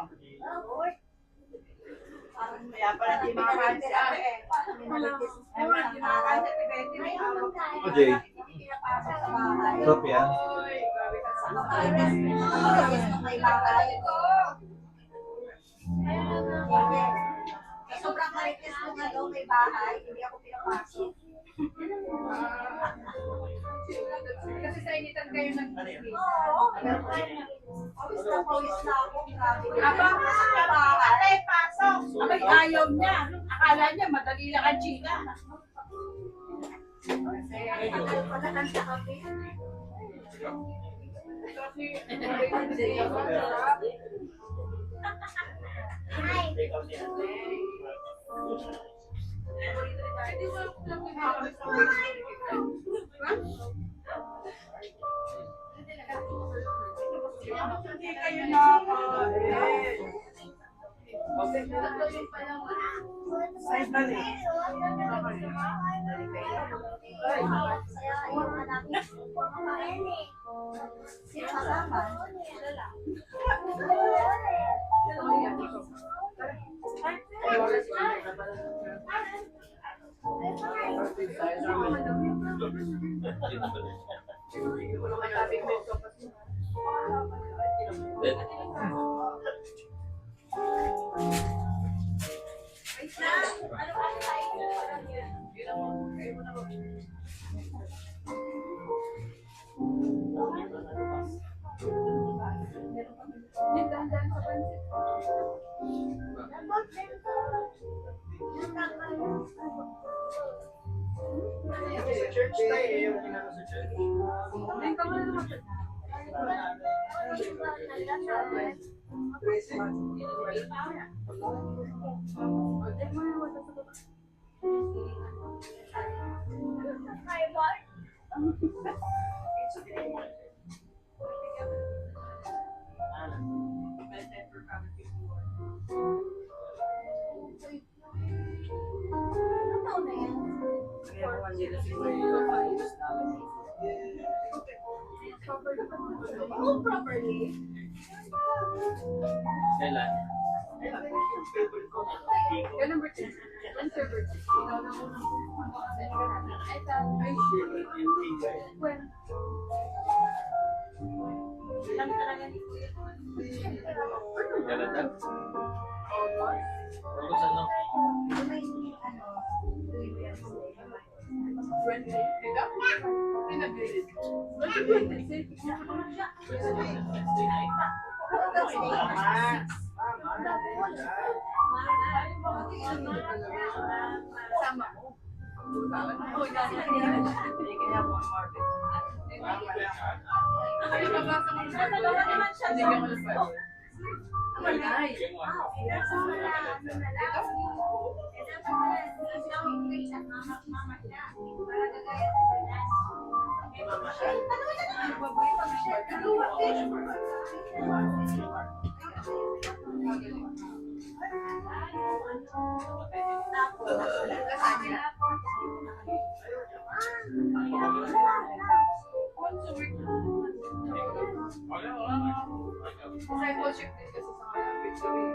Parang Kaya pala di makakain si ate. Parang minalitis. Ewan, di makakain si ate Betty. May hawak. Jay. Pinapasok sa bahay. Sarap yan. Oy, grabe ka sa Nakakainis na may bahay. Sobrang marites mo nga daw may bahay, hindi ako pinapasok. Kasi sa initan kayo nag-release. Oo, pero pawis na ako, grabe. Aba, Sa bahay. pasok! Abay, ayaw niya. Akala niya, madali lang ang chika. Tagal pala ng kape. Hindi kayo nakakain. Side na rin. Kaya ayaw na namin kumakain eh. Sino kasama? Sila lang. Then, Hindi, dahan-dahan sa pansit. Sa church tayo eh, yung pinano sa church. Hindi ka muna naman. Kaya po nandito siguro yung ayos namin. kailan? Kaya number 2. Answer birthday. Ikaw na muna. Ito. Ay, shit. When? Lang talaga ni Kuya. Kailan na? Tapos ano? Wednesday. Ikaw? Pinag-grade. Wednesday. Sama ko. Ay, babasa mo siya. Hindi ka malapad. Malay. Once a week. Discipleship din kasi sa mga victory.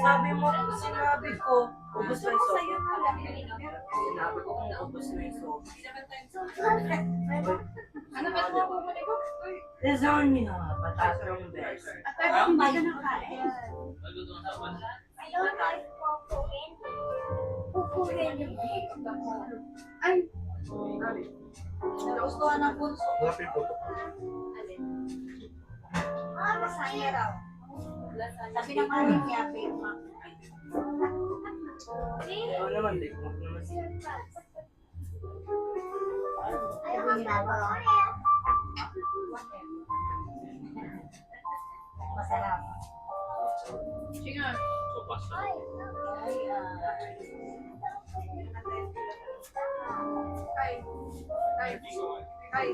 Sabi mo, sinabi ko, ubos na yung sopa. Sinabi ko kung ubos na yung sopa. Ano ba ito mo ko? Lasagna, patatong best. At tayo ba ng Magluto ng tapan. Ay, Nagustuhan ng punso. Lapit po to. Masaya raw. Sabi ng mami niya, babe, ma. Ikaw naman, di mo naman siya. Ayaw kang tatawa. Masarap. sige nga. Sopas na. Kay. Kay. Kay.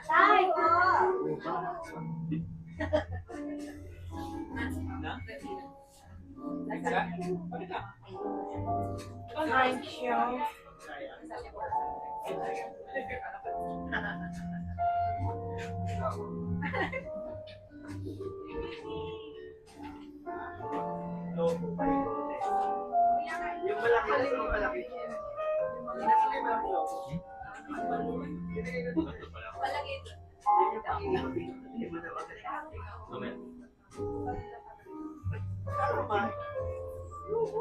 Tay ko. Na? Thank you. Yung malaki, yung malaki. Mamaya.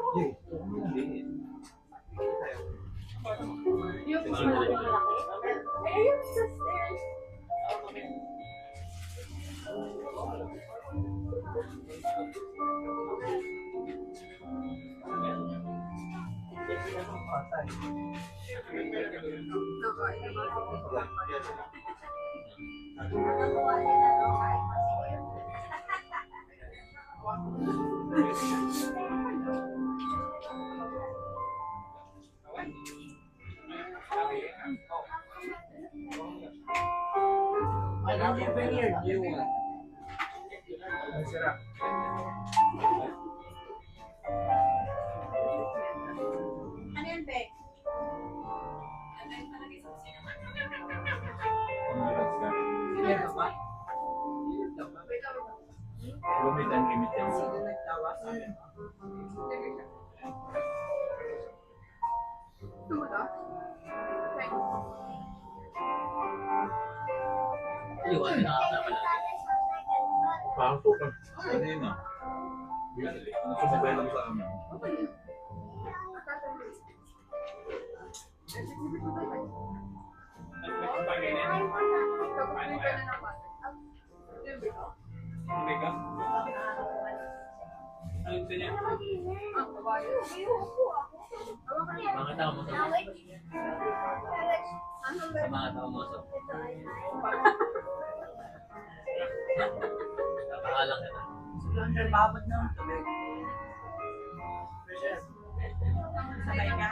Hindi. Yung Ayun, sister. Nakakuha nila daw kahit masikip. Why don't you bring your new one? Ang sarap. Ano yun, Beck? Meron ba? Limited, unlimited. Sino nagtawa sa Tula? Iwan, nakakasama lang. Parang sukan. Kanina. Sumabay lang sa amin. Omega? Ano gusto niya? Mga tao mo sa mga tao mo sa napakalang ka na. Sobrang babad ng tubig. Sabay ka.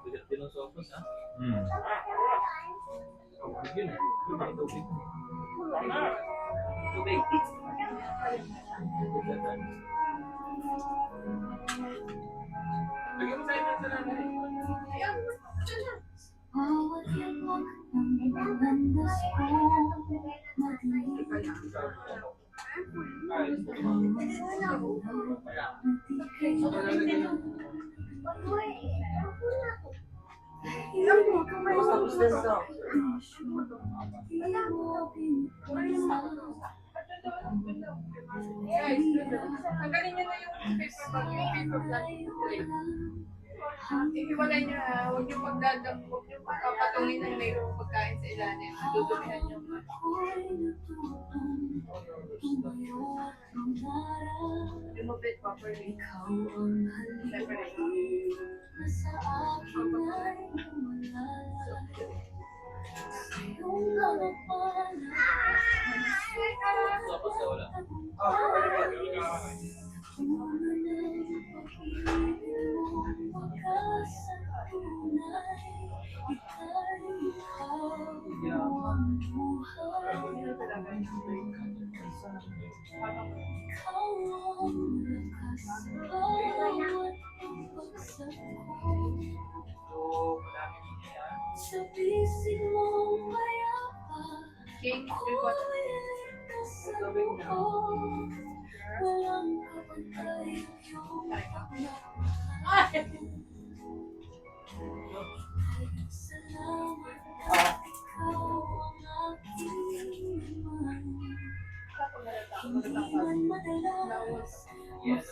Bigat din ang sopos, ha? Hmm. Tubig yun, eh. Tubig. Tubig. Lagyan mo sa inyo sa nanay. Tapos din to. Guys, tanggalin niyo na yung paper bag, yung paper bag. Ihiwalay niyo na, huwag niyo papatungin ng may pagkain sa ilalim. Dudumihan niyo. Remove it properly. Separate. Sopos ka wala. King, report. Yes.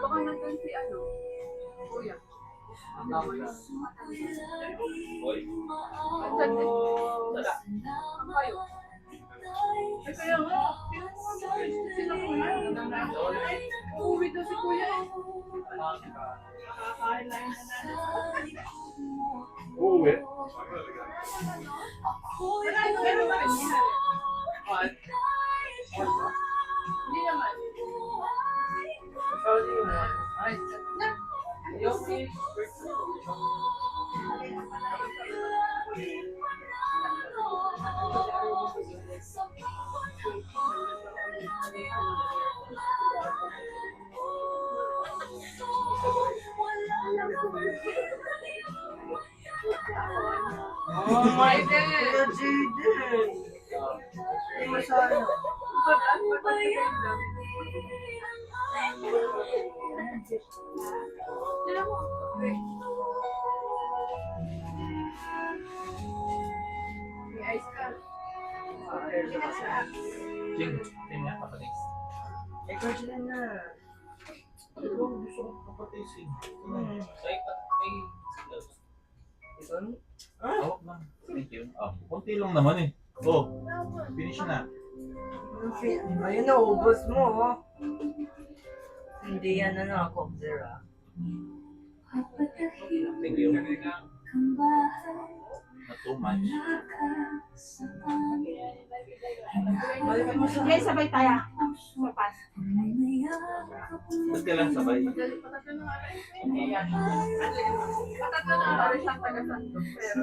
Baka nandun si ano, kuya. Boy. Andyan din. Wala. Ang kayo. Ay, kaya nga, sila kuya. Uuwi daw si kuya eh. Nakakain lang yung nanay. Uuwi. Pero ba niya? What? Hindi naman. Sorry mo. Ay, na. Yung fish. Oh my God, Jaden! Hindi mo sa ano. Sila mo. May ice ka. Ching, tingnan kapatid. Ikaw sila na. Ito ang gusto kong kapatisin. May Ito? Oh, thank you. Oh, konti lang naman eh. Oh, finish na. Ayun na, ubos mo. Oh. Hindi yan ano, Coke Zero. Thank you. Not too much. Sige, sabay tayo. Papas. Ba't kailan sabay? Patatlo na nga rin. Patatlo na nga rin siyang taga-Santos. Pero,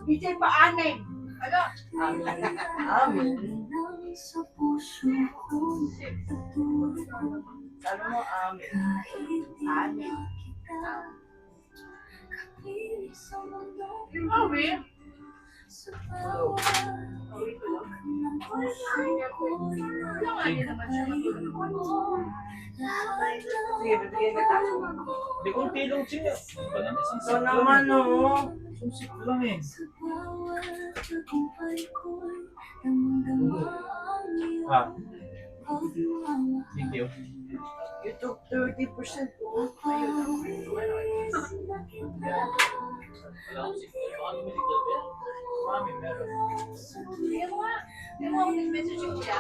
DJ pa anim. ala, Amin. Ano mo amin? Amin. yung awi. Hello. Awi ko lang. Wala nga din naman siya matulog. Sige, bibigyan kita. Di kong tilong siya. Ba naman isang Ito naman, oh. Susip lang eh. Ah. Thank you. You took 30% off. Wala akong siguro. Baka may medical bill. Mami, meron. Hindi mo ako nag-message yung siya.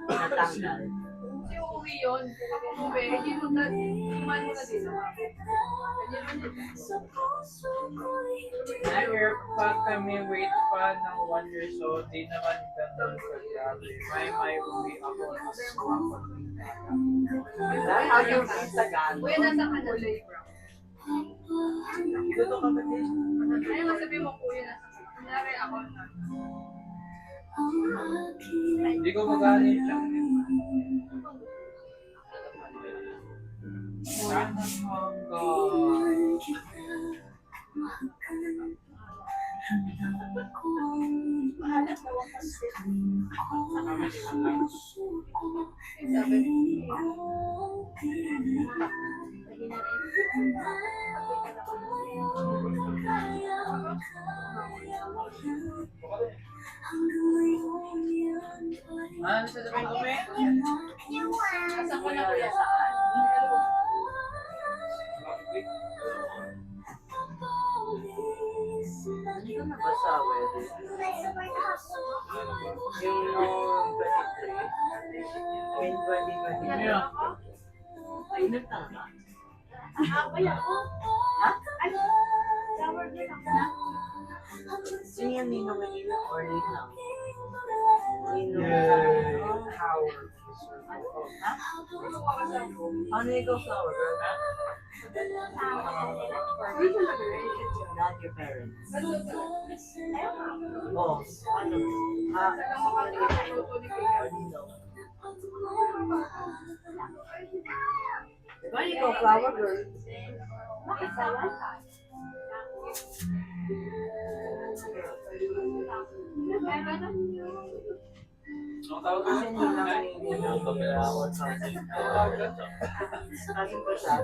Natanggal. Kasi uuwi yun. Uuwi, hindi mo na, iman mo na dito. Never pa kami wait pa ng 1 year so di naman ganun kagabi. May uwi ako na suwako. How you feel Tagalog? Kuya, nasa ka na labor. Dito ka ba din? Ayaw masabi mo kuya, nasa ka. Kunyari ako na. Hindi ko magalit siya. Sana hanggang Mahanap na wakas Sabi, ano sasabihin ko, men? nasa ko na kuya. Hindi ka nabasa, wedding. Yung noong 23. I mean, 2023. Yeah. Ay, nagtanga. wala ko. Ha? Ano? Shower break ako na. Sino yan, Nino Manila? Or lang? Nino Yay. Howard. Ha? Ano ikaw, flower girl? Not your parents. Oh, ano? Ah, diba ikaw, flower girl? Bakit sawa? Ang tawag ko Kasi hindi lang hindi lang pagkakawat sa akin. Kasi ko siya,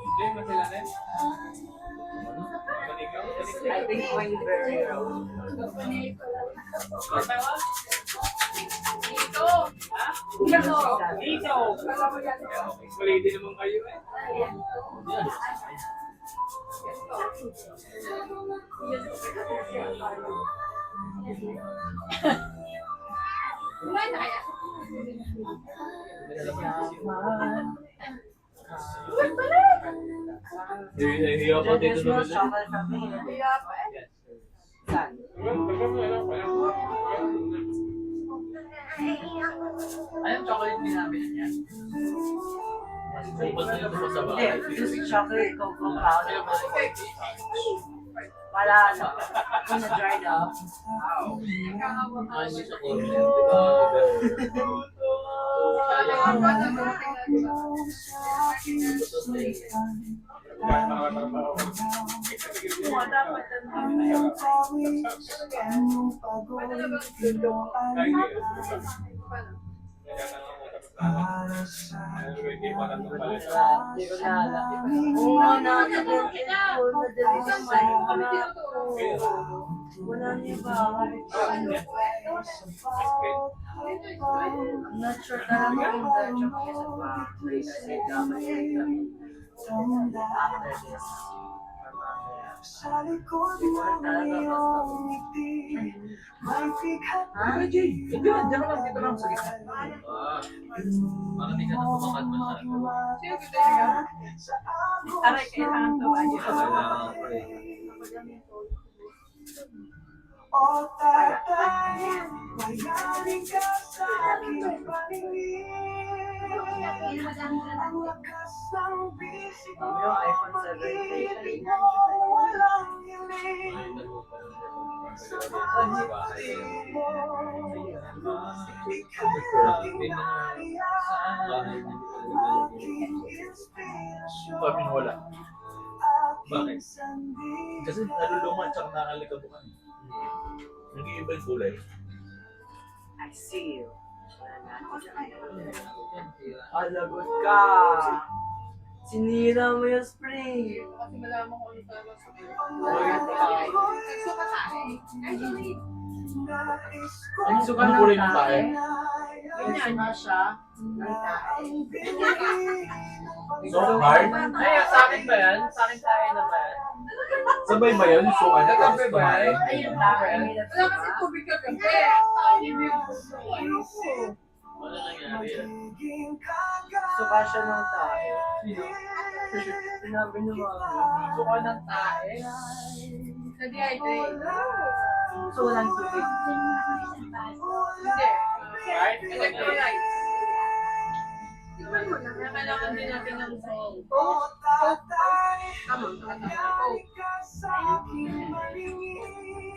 Hindi, masilanin. Manigaw? I think when you're very young. Dito! Ha? Dito! Dito! Maliti naman kayo eh. Kumain na kaya? Hindi ako dito naman. Chocolate from me. Kaya pa eh. Saan? Anong chocolate ginamit niya? Ba't nandito pa sa bahay? Hindi, just chocolate cocoa powder. Para ano, kung na-dried up. Ay, hindi sa corner. Di ba? Hindi ko na alam. Oo nga, nakakaganda ko. Nadali sa mind ko. Wala niya ba? I'm not sure talaga kung the chocolate sa bahay. Kasi dapat after this. Ah, Jay. Hindi ka lang dito lang sa gitna. Para di ka na kumakat masyado. Sino gusto niya? Aray, kailangan to ba niya? Kailangan ko eh. Yung iPhone 7. Kami wala. Bakit? Kasi nalulungan tsaka nakakaligabukan. Nag-iiba yung kulay. I see you. Alagot ka. Sinira mo yung spring. Kasi malaman ko ano talaga sa Nagsuka tayo. Actually, Ano kulay ng tayo? Ganyan na siya. Ng tae. So hard? Ay, sa akin ba yan? Sa akin tayo na ba yan? Sabay ba yun? Suka na Nagkape ba yan? Ayun tae. Wala kasi tubig ka gabi. Ano nangyari yan? Suka siya ng tae. Sino? Sinabi niyo mga Suka ng tae. Na-dehydrate. So walang tubig. Hindi. Right? Electrolyte. Tignan mo lang. Kailangan din natin ng salt. Coke. Tama. Coke.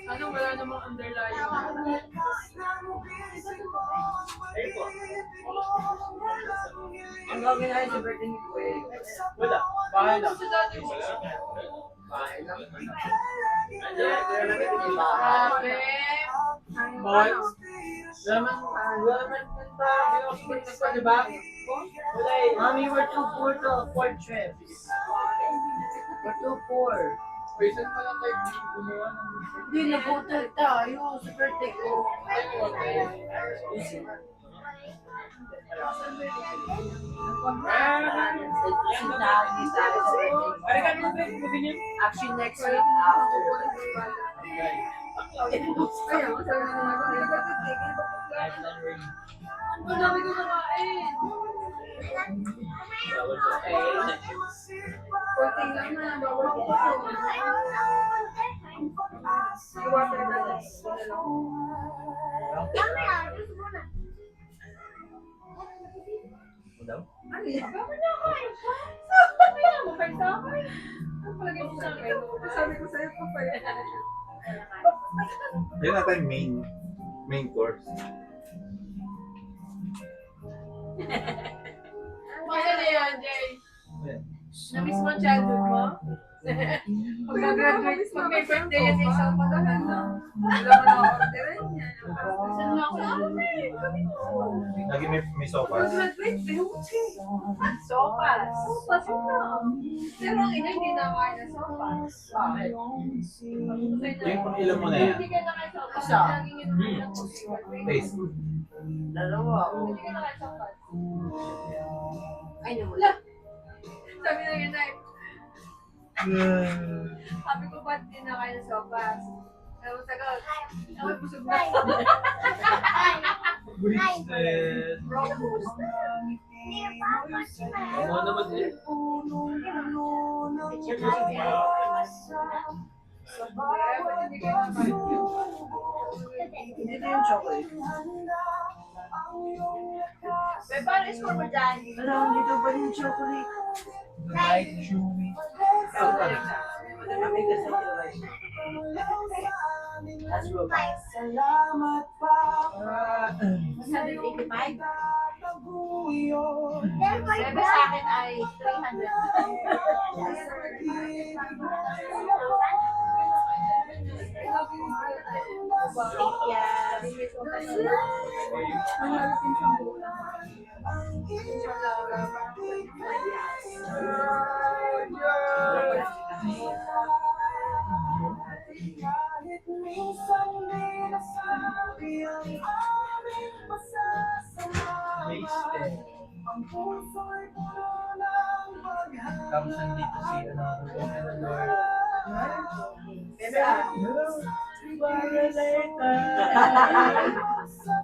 Ano, wala namang underlying. Ayun po. Ang gagawin natin sa birthday ni Kuya. Wala. Bahay lang. Sa dati mo. Bahay lang. Grabe. Bakit? Wala naman punta. Binukit pa, di ba? Wala eh. Mami, we're too poor to afford trips. We're too poor. Wait, saan pala tayo gumawa ng... Hindi, nag-hotel tayo sa birthday ko. Sinabi tayo sa birthday ko. Ay, kano ba yung movie niya? Actually, next week after. Kaya, masaya na ako. Ang dami ko nakain. Konting lang na. Bawal ko pa. Water na lang. Ano yan? Bakit na ako? Sabi na mo kay sa akin. Ano palagay mo sa akin? Sabi ko sa'yo pa pa yan. Yan na tayo main course. Kaya na yan, Jay. Na-miss mo ang childhood mo? Pag nag-graduate, pag may birthday yan, isang padahan na. Wala mo na orderin niya. Saan na ako namin? Kami mo. Lagi may sopas. Pag-graduate, pehuche. Sopas. Sopas yun na. Pero ang ina, hindi na kaya ng sopas. Bakit? Yung pang ilan mo na yan? Hindi ka na kaya sopas. Isa. Laging yun ang Taste. Dalawa. Hindi ka na kaya sopas. Ay, Wala. Sabi na yun ay, sabi ko ba't hindi na kaya ng sopas? Pero tagal, ako busog na. Bulisted. Ano naman din? Hindi ka na kaya. Hindi na yung chocolate. may paano score mo dyan? Alam, dito pa rin yung chocolate. Light chewy. Kami kasi yung rice. That's good. 185? Bebe sa akin ay 300. Yeah. Wasted. Tapos nandito si Lord. Bebe,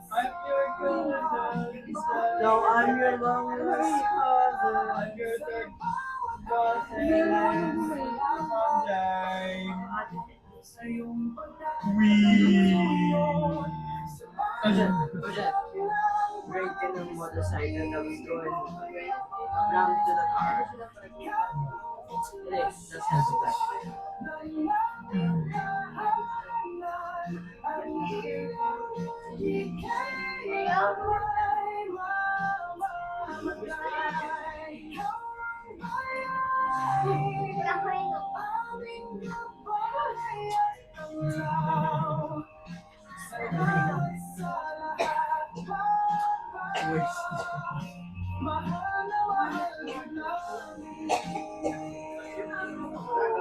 I'm your golden star. no, I'm your long lost cousin. I'm your third cousin. Break in the motorcycle that was going rammed to the car. That's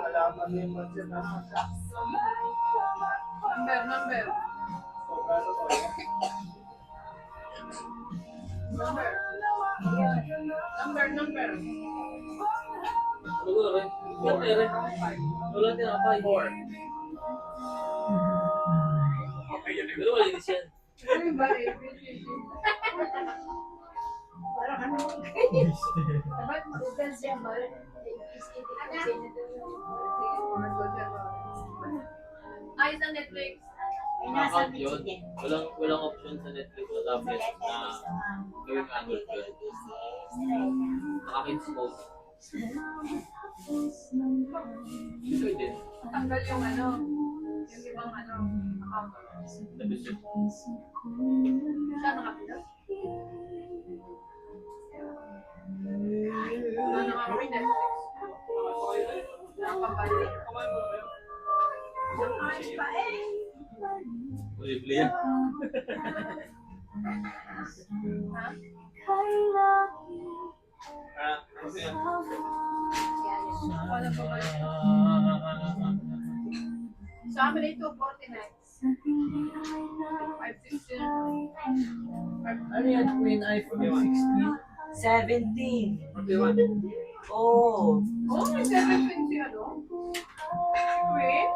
Alaman yung budget na Number. Number. Siguro rin. Ganda rin. Wala tinapay. 4. Pero malinis yan. Ano ba eh? Parang ano? Dapat dance yan ba? Ayos ang Netflix. Ay, nasa Account yun. Mexican. Walang option sa Netflix o tablet na gawing Android yun. Naka-kids mode. Ito din. Tanggal yung ano, yung ibang ano, account. Tapos yun. Siya nakapila? Ano nga kami Netflix? Nakapabalik. Ayos pa eh. Posible yan. Kasi yan. Wala pa kayo. Sa amin ito, 49. 516. Ano yan, Queen iPhone 16? 17. Oh. Oh, may 720 ano? Wait.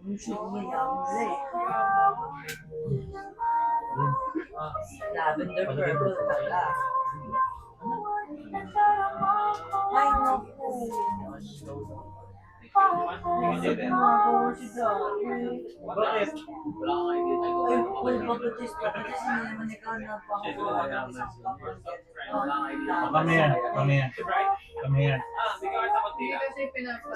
Yung shoot mo yan, Lavender purple talaga. Ay, naku. Hindi din. Bakit? Wala kang idea. Ay, uy, patatis. Patatis na naman ikaw na pa. Come here. Come here. Hindi ka kita Hindi konti. kasi pinapa...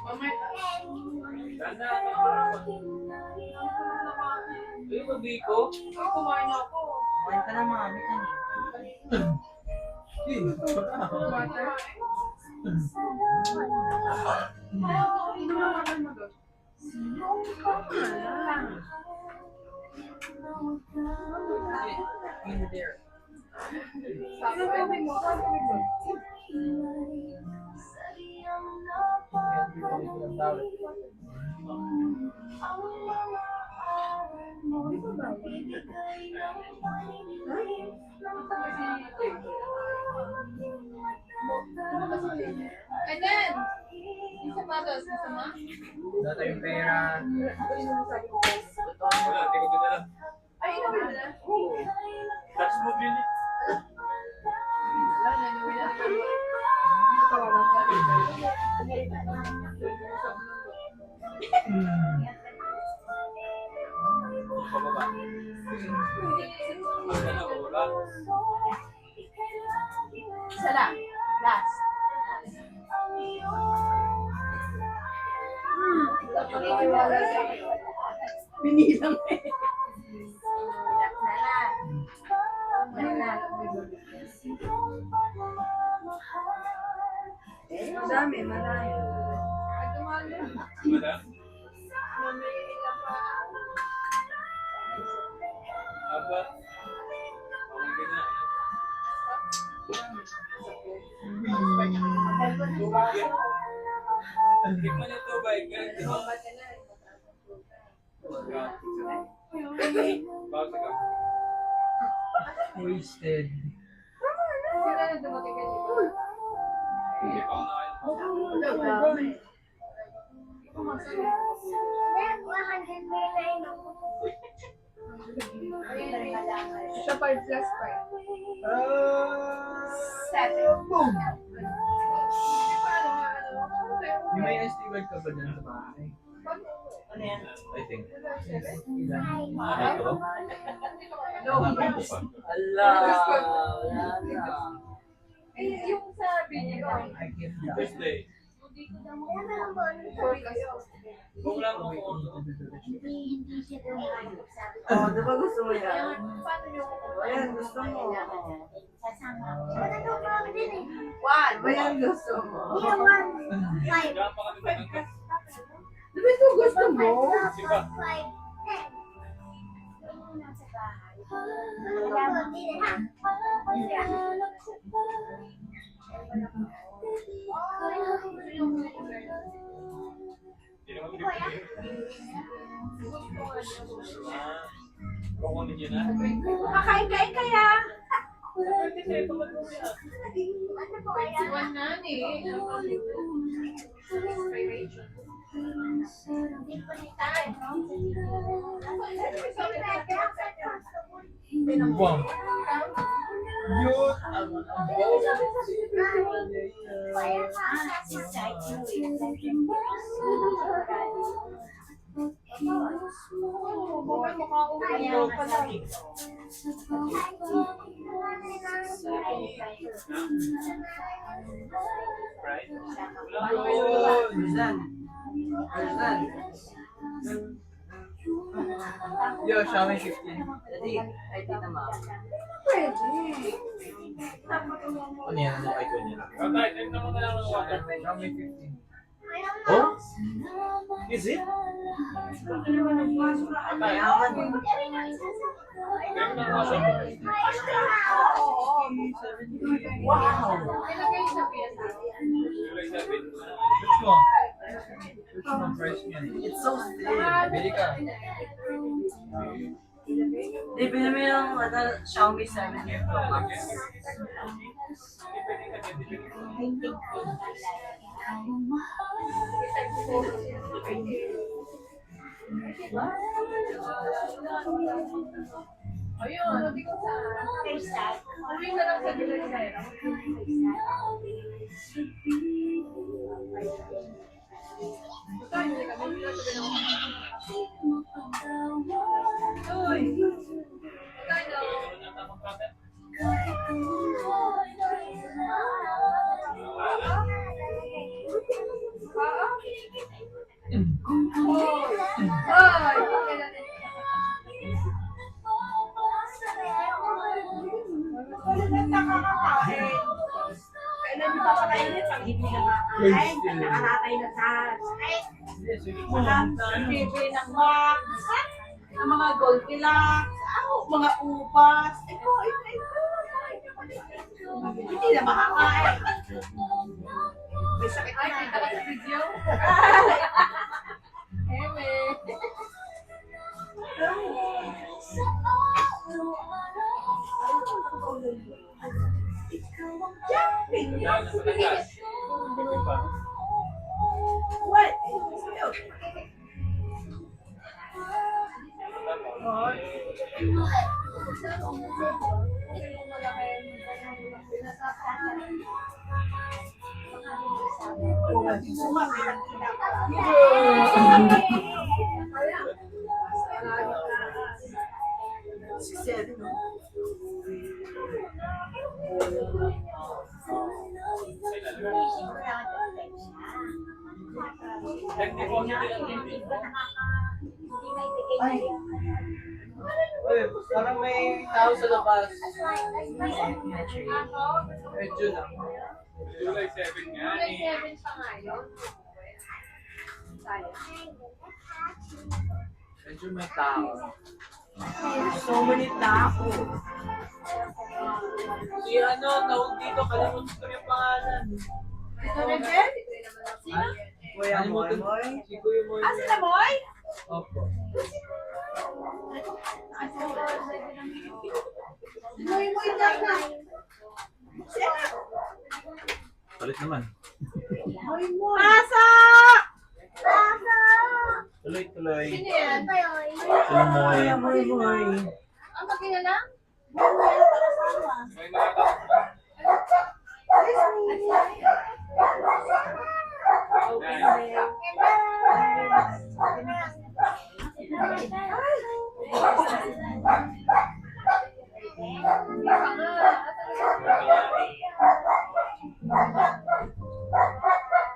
Mamaya. Ganda. Uy, mabiko. Oh, kumain ako. Kumain ka na, mami. In there. And then, yung sapatos, gusto mo? Dito yung pera. Wala, hindi ko dinala. Ay, inuwi mo na. Touch move yun eh. Wala na, inuwi na naman. Natawagan ka. Pababa. Ano, wala. Isa lang. Last. Binilang eh. Madami, malayo. Ay, tumalo. Wala. Aba. Ang gina. Tikman niyo to, bike. Ganito. Bawsa ka. Wasted. Sila na dumating ka dito. Hindi pa ako nakain. Siya 5 plus 5. 7. Boom! Yung may estimate ka ba dyan sa bahay? Ano yan? I think. Ilan? Ito? No. Ala, wala na. Eh, yung sa video, I get that. Tuesday. 4 plus 4. Kung wala mo kung Hindi siya tumayo. Sabi ko, Oh, di ba gusto mo yan? paano yung Ayan, gusto mo. sasama ako. Wala daw pa ako din eh. Di ba yan gusto mo? Hindi, 1, 5. Diyan pa kami maganda. Di ba ito gusto mo? Sipa. Hindi naman pinipili. Kukunin niyo na. Kakain-kain kaya? Ano po kaya? One na eh. Inspiration. Hindi pa ni tayo, no? Wow. Yun. Kaya nga, si Chai, Right? Rizal. Rizal. Yo, Xiaomi 15. Dali, ay tita ma. Ano yan? Ano icon niya? Okay, tignan mo na lang ng water. Xiaomi 15. Oh? Is it? Mayaman. Wow. Ilagay sa pyesa. July 7. Which one? Which one price niya? It's so still. Bili ka. Di, pinami yung Xiaomi 7 year Pro Max. Ayun, hindi ko sa... Uwi na lang sa July 7. Ito, hindi kami nila sabi ng... Uy! Ito, Ay! Okay na din. Kailan niyo papakainit pag hindi na makakain? Nakahatay na sa bibi ng Max, ng mga Goldilocks, mga ubas. Ito. Hindi na makakain. May sakit Ay, na. kita ka sa video? Eme. What? Ay. Uy, parang may tao sa labas. Medyo lang. July 7 nga July eh. 7 pa nga yun. Sayang. Medyo may tao. So many tao. Si ano, tawag dito, kalimutan ko yung pangalan. Ito rin din? Sino? Kuya Moy Moy. Si Kuya Moy. Sila Moy? Opo. Moy lang na. Palit naman. Moy. Pasa! Tuloy-tuloy. Sino yan? Sino mo Kuya Moy Moy. Ang pagkilala? May nakakasama. Hindi pa nga.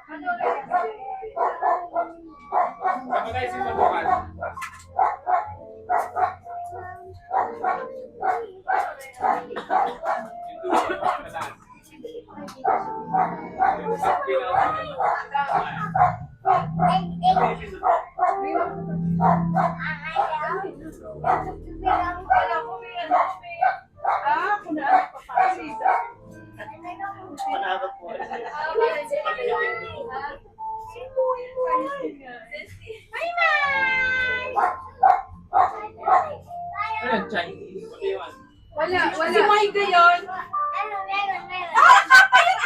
Ano rin? Kapag tayo sinubukan. Yung Kung naan pa pa. Panabot po. Ano, Chinese? Wala. Si Mike yun.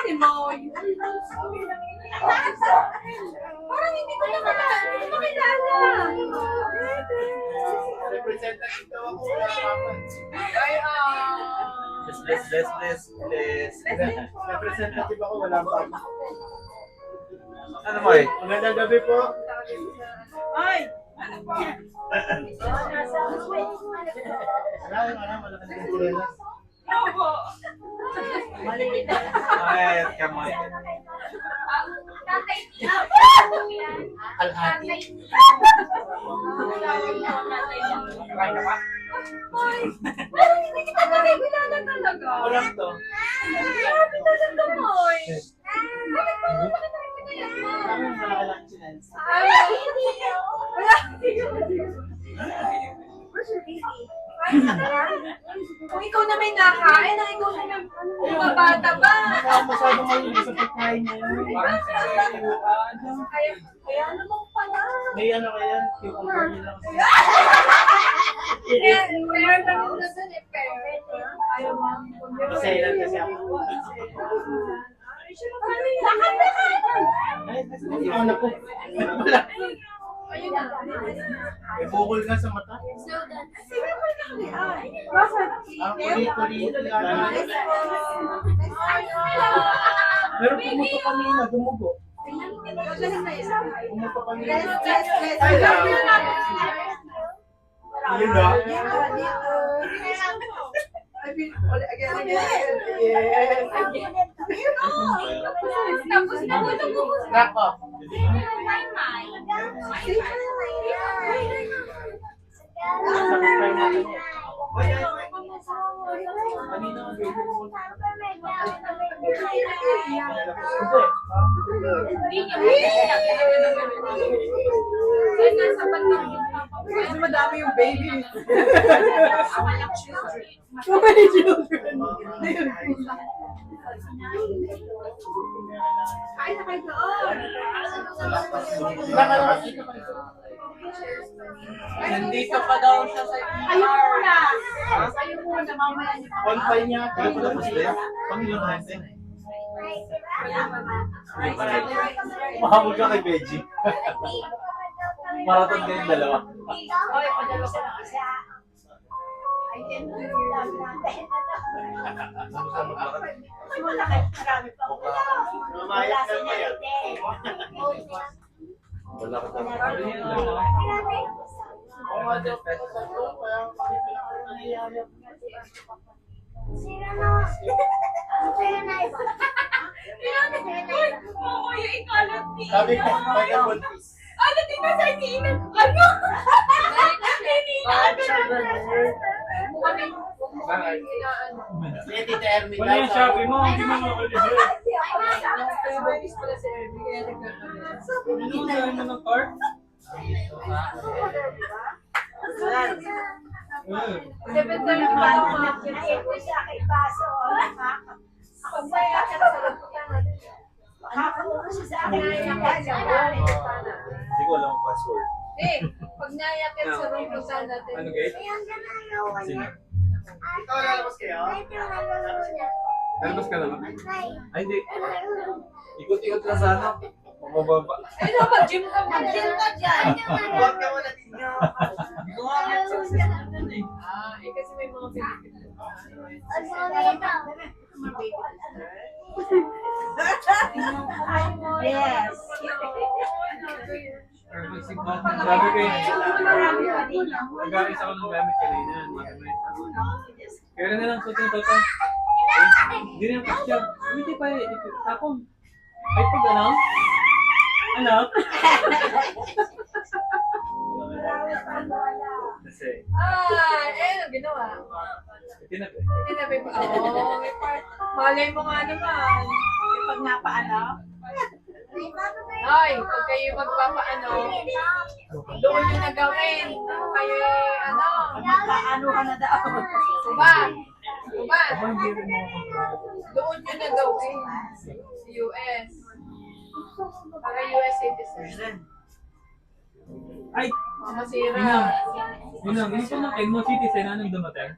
Si Moy. Parang hindi ko naman makilala. Representative daw ako. Wala pa ako. Ay, Bless. Representative ako. Wala pa ako. Ano mo eh? Magandang gabi po. Ay. Wala ka ng sirenas. Ay, come on. Alhati. Kaya pa? Parang hindi kita nakikilala talaga. Walang to. Grabe talaga, Moy. Bakit pa naman kita nakikilala? Wala ka lang sirenas. Ay, wala. Kung ikaw na may nakain, ang ikaw na may bumabata ba? Masyadong malinis sa pagkain niya yun. Kaya naman pala. May ano kaya? Cucumber niya lang. Fair na rin na dun eh, fair. Ayaw mo. Masailan kasi ako. Lakad na ka! Ay, ako na po. Ayun na. May bukol nga sa mata. Sige, pwede ka rin. Bakit? Ang kulit-kulit. Pero pumuto kanina, dumugo. Magaling na yun. Pumuto kanina. Ay, Yun na. Tapos nabutog ko. Nako. Kasi madami yung baby. So many children. Kain na kayo doon. Nandito pa daw siya sa Ayun muna. Ayun muna. Mamaya niyo. Konfay niya. Kaya pala mas din. Panginoon natin. Mahamog ka kay Beji. Marathon kayong dalawa. Ay, padalo ka na kasi. I can do your love natin. Malaki. Marami pa. Lumayas ka pa yan. Wala ka daw. Oo nga daw. Kaya nangyayari. Sabi ko, kaya buntis. Ano dito sa ikinan? Ano? Si Tita Ermi Wala yung Shopee mo, hindi mo makalibre. Ano mo ng card? Hindi ko alam ang password. Pag naiakit sa room, puntahan natin. Ano gate? Sino? Ikaw lalabas kayo? Lalabas ka naman? Ay, hindi. Ikot-ikot lang sana. Pumababa. Ay, no, mag-gym ka. Mag-gym ka dyan. Huwag ka wala din nyo. Hindi ko nga get success na dun eh. Kasi may mga Pilipino. Yes. Pero pag sigma, grabe kayo. Nag-aris ako ng gamit kanina. Kaya na lang suot yung toto. Hindi na yung picture. Hindi pa eh. Tapos, ay pag ano? Ano? Kasi, Ano ginawa? tinabi. Tinabi pa. Oo, may part. Malay mo nga naman. Pag napaano, Ay, pag kayo magpapaano, Doon yung nagawin. Kayo ano? Magkaano ka na daw? Diba? Diba? Doon yung nagawin. Sa US. Para US citizen. Ay! Masira. Yun yung pamangkin mo, citizen, anong dumating?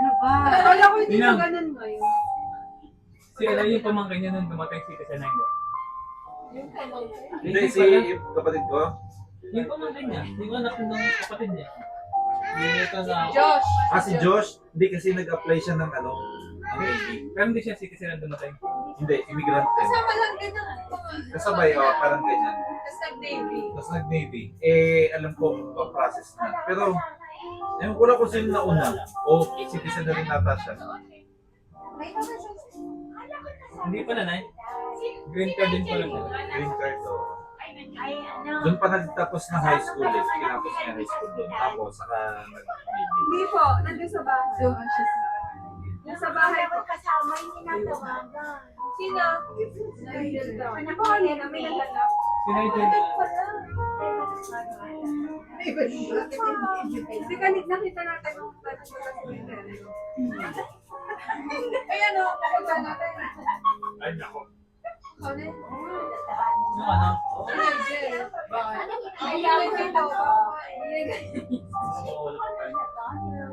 Ano ba? Akala ko hindi Inang. na ganun ngayon. Si Ella yung pamangkin niya nung dumating, citizen na hindi. Yung pamangkin. Hindi, si kapatid ko. Yung pamangkin niya, yung anak ng kapatid niya. Yung ito na... Josh. Si Josh, hindi kasi nag-apply siya ng ano, ng Navy. Pero hindi siya citizen na dumating. Hindi, immigrant din. Kasama lang din ang mga. Kasabay, parang ganyan. Tapos nag-Navy. Tapos nag-Navy. Alam ko, pa-process na. Pero, yung wala ko sino na una. O, citizen na rin nata siya. Hindi pa na, Nay. Green card din pa lang. Green card, o. Doon pa nagtapos ng high school eh. Tinapos niya high school doon. Tapos, saka nag-Navy. Hindi po, nandun sa bahay. Yung sa bahay po. Kasama yung tinatawagan. Sino? Ano po kanina? Namin naganap. Si Nigel na... Hindi ka nakita natin yung ayan o, pupunta natin. Ay, nako. Ano? Yung ano? Nigel. Bakit? Ay, Nigel daw ba? Wala pa tayo.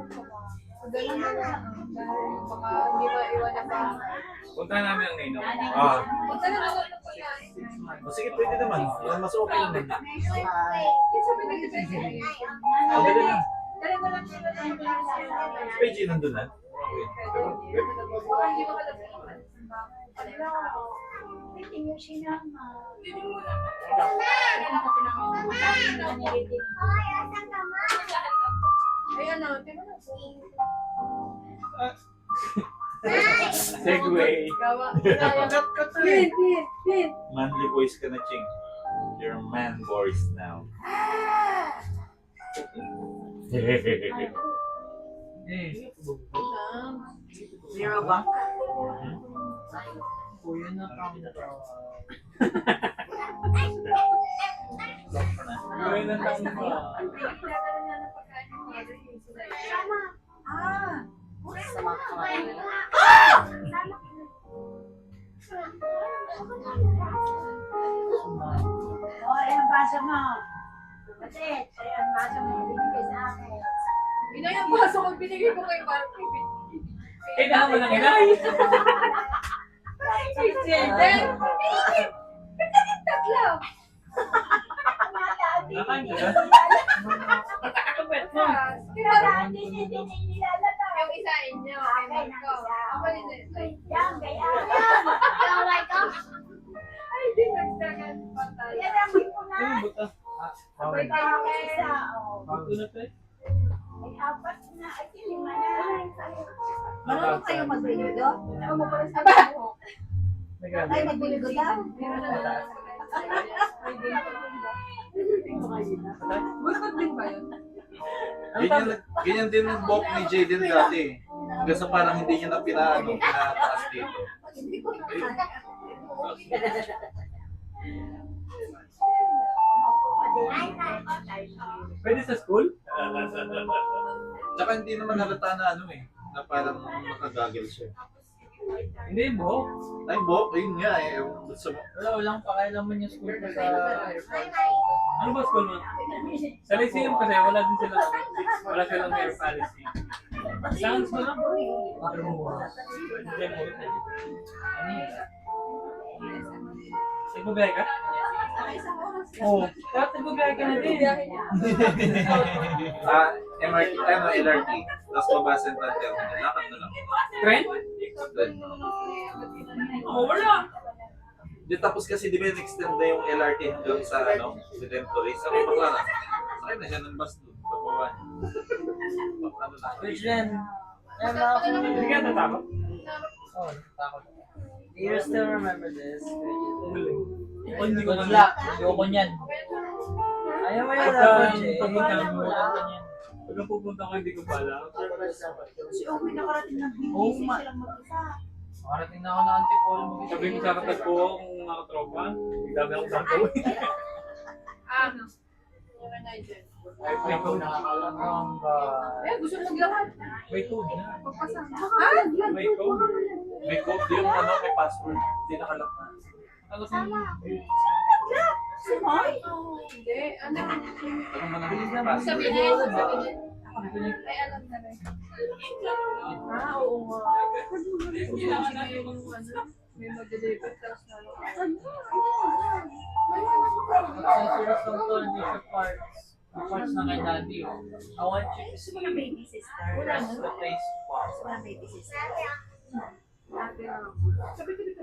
Ganun na lang. Dahil baka hindi ba iwan na pa. Punta namin ang Naino. Punta na naman na po yan. O, sige, pwede naman. Mas okay naman. Yung sabi na dito eh. Dali lang. Dali mo lang sila na yung PG nandun na. baka hindi mo kalagyan. Pwede niyo sinama. Ayan o, tingnan mo. Segway. Gawa. Pin, pin, pin. Manly voice ka na, Ching. You're a man voice now. Eh, Zero ba? kuya na kami na kuya na kami ba? Sa mga kamay. O, ayan ang baso mo. Kasi, ayan ang baso mo. Binigay sa akin. Ina yung baso ko, binigay ko kay Barbie. Kailangan mo ng inay. Si Jaden. Tatlo. Nakain ka ba? Kapit mo. Hindi nilalata. Yung isa inyo, kay Marco. Ako din ito. Yan, kaya yan. Kaway ka. Ay, di nagdagan patay. Yan ang mo na. Ano buta? Abay Kaya kayo ang isa, o. Bago na to eh. Ay, apat na. Ay, lima na. Marunong kayo magbiligo? Ako mo pala sa baho. Ay, magbiligo daw? Bukod din ba yun? Ganyan din yung buhok ni Jaden dati. Hanggang sa parang hindi niya na pinataas dito. Pwede sa school? Tsaka hindi naman halata na na parang nakagagel siya. Hindi mo. Ay, buhok, yun nga eh. Walang pakailaman yung school ko sa airport. Ano ba school mo? Sa Lyceum kasi wala din sila. Wala silang air policy. Sounds mo lang? Nagbabaya ka? Oo. Dapat nagbabaya ka na din. MRT, LRT. Tapos babasa yung terminal. Lakad na lang. Trend? Then, Oo, wala. di tapos kasi di ba extend na yung LRT hanggang sa Redemptory. Sa bakla na. Sakay na siya ng bus doon. Pagbawa niya. Ano na. Which then? Hindi ka natakot? Oh, natakot. Do you still remember this? Hindi ko Good luck. Ayoko niyan. Ayaw mo yun, Rafa. Pag pupunta ko, hindi ko pala. Si Owen nakarating ng Oo, BBC ma- silang mag-isa. Makarating na ako ng antipolo mo. Sabi ko sa katagpo kung mga tropa, ang dami akong gagawin. Ano? dyan. Ay, ikaw nakakalakang ba? Eh, gusto mo maglakad. May code na. Pagpasama. Ah, May code. May code yung ano, may password. Hindi nakalock na. Ano sa Si Moy? Hindi. Ano? Ano man ang password? Sabihin. Ay, alam na rin. Ah, oo nga. Kailangan natin Yung ano, may mag-deliver tapos nalo. Accessories ng to, hindi siya parts. Ang parts na kay daddy, oh. I want you to see Wala baby sister. just the place part. Wala baby sister. Ate, sabi ko dito.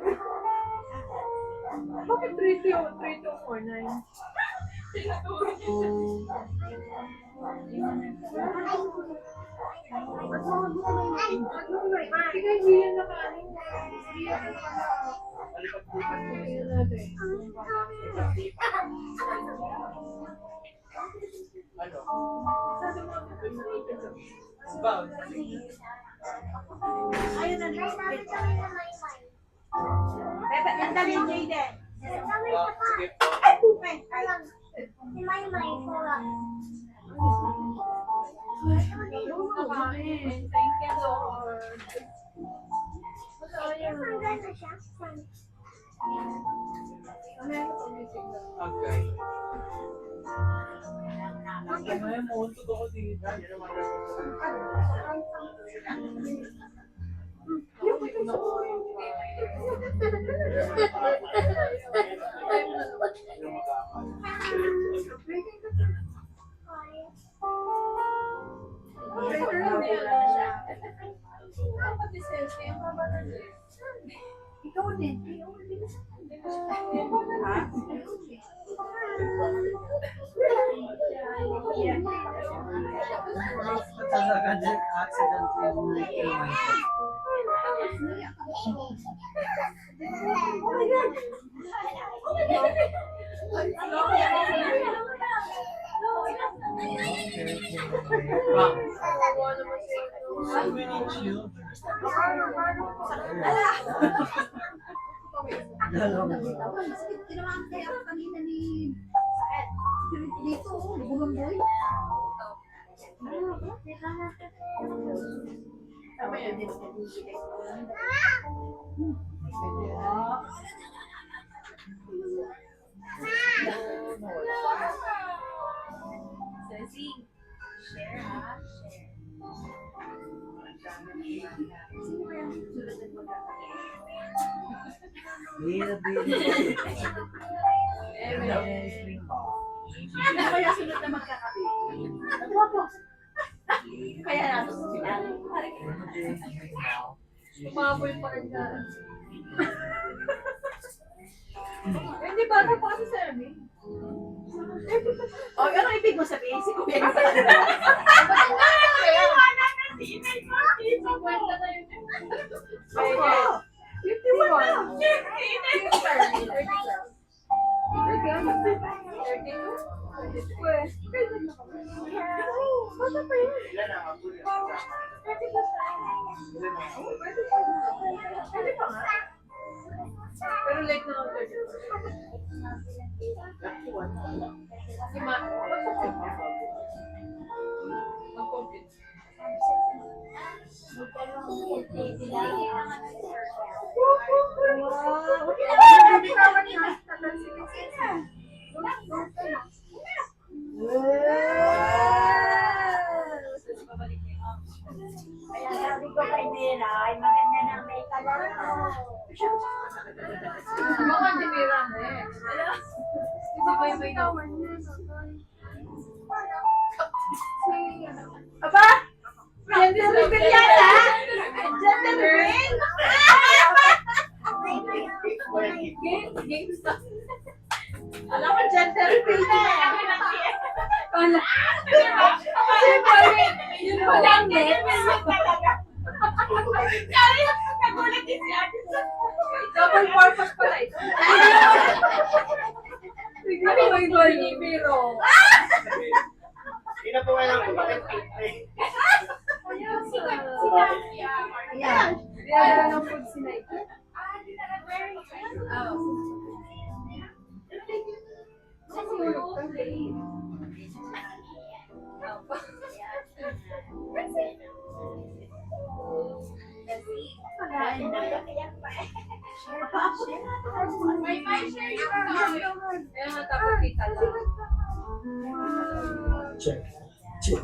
Bakit 3249? Sige, hindi yan nakaano. Hindi yan nakaano. Tingnan natin. Ano? Sabi mo, ipin ko. Bound. Ayun na lang. Bebe, nandali yung Jayden. Sige po. Si Maymay po lang. Nakain. Thank you, Lord. Sayang. Ano yung pag-isip na? Okay. Ano yung monto ko dito? Ikaw din. Talaga din accident yung naiiwan. So many children. Tinamaan kaya ako kanina ni Saed. Dito, bumamboy. Tama yan. Ceci, share ha, share. Sino kaya sulat ng Hirap din. Ano kaya sunod na magkakapit? Nagwapo. Kaya nato sa sila. Umaboy pa rin ka. Hindi ba na pa kasi sa amin? O, ano ibig mo sabihin? Si Kuya yung Kwenta na yun. Opo. 51. 32. Ilan ang apo niya? Pwede pa nga. Pero late na ako. Si Ma, mag-compute. Kaya sabi ko kay Mira, ay maganda na may kalaro. Baka di Mira na eh. Kasi may naman yun. Aba! Gender reveal yata! Gender reveal! Games na. Alam mo, gender reveal na eh. Kala. Kasi pala, yun pa lang eh. Double purpose pala ito. Tignan mo yung goal ni Miro. Hindi na po alam kung bakit Ayan. Kaya ng food si Nike. May share yung toy. Kaya nga tapos kita lang. Check. Check.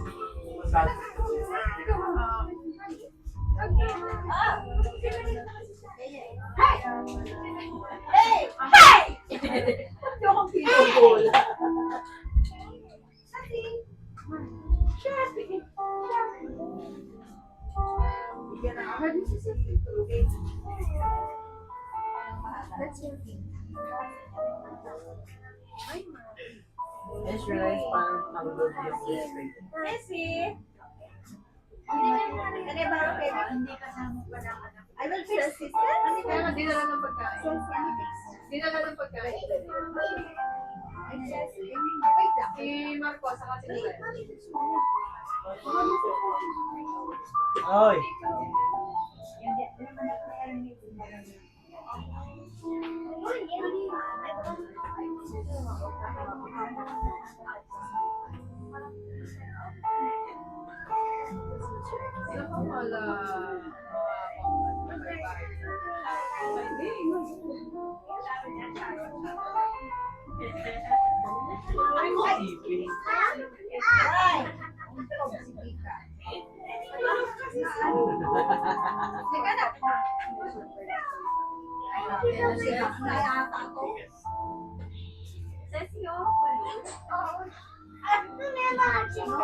Hey! Hey! Yung pinagol. Yes, realize parang pagod yung district. Messi! Ano ba ang pwede? Hindi kasama pa ng anak. I will fix it. Kaya nga dinala ng pagkain. Dinala ng pagkain. Wait lang. Si Marco, saka si Noel. Oy! Sila pa wala. Ay! Teka na. Sesyo. Ano na yung mga chino?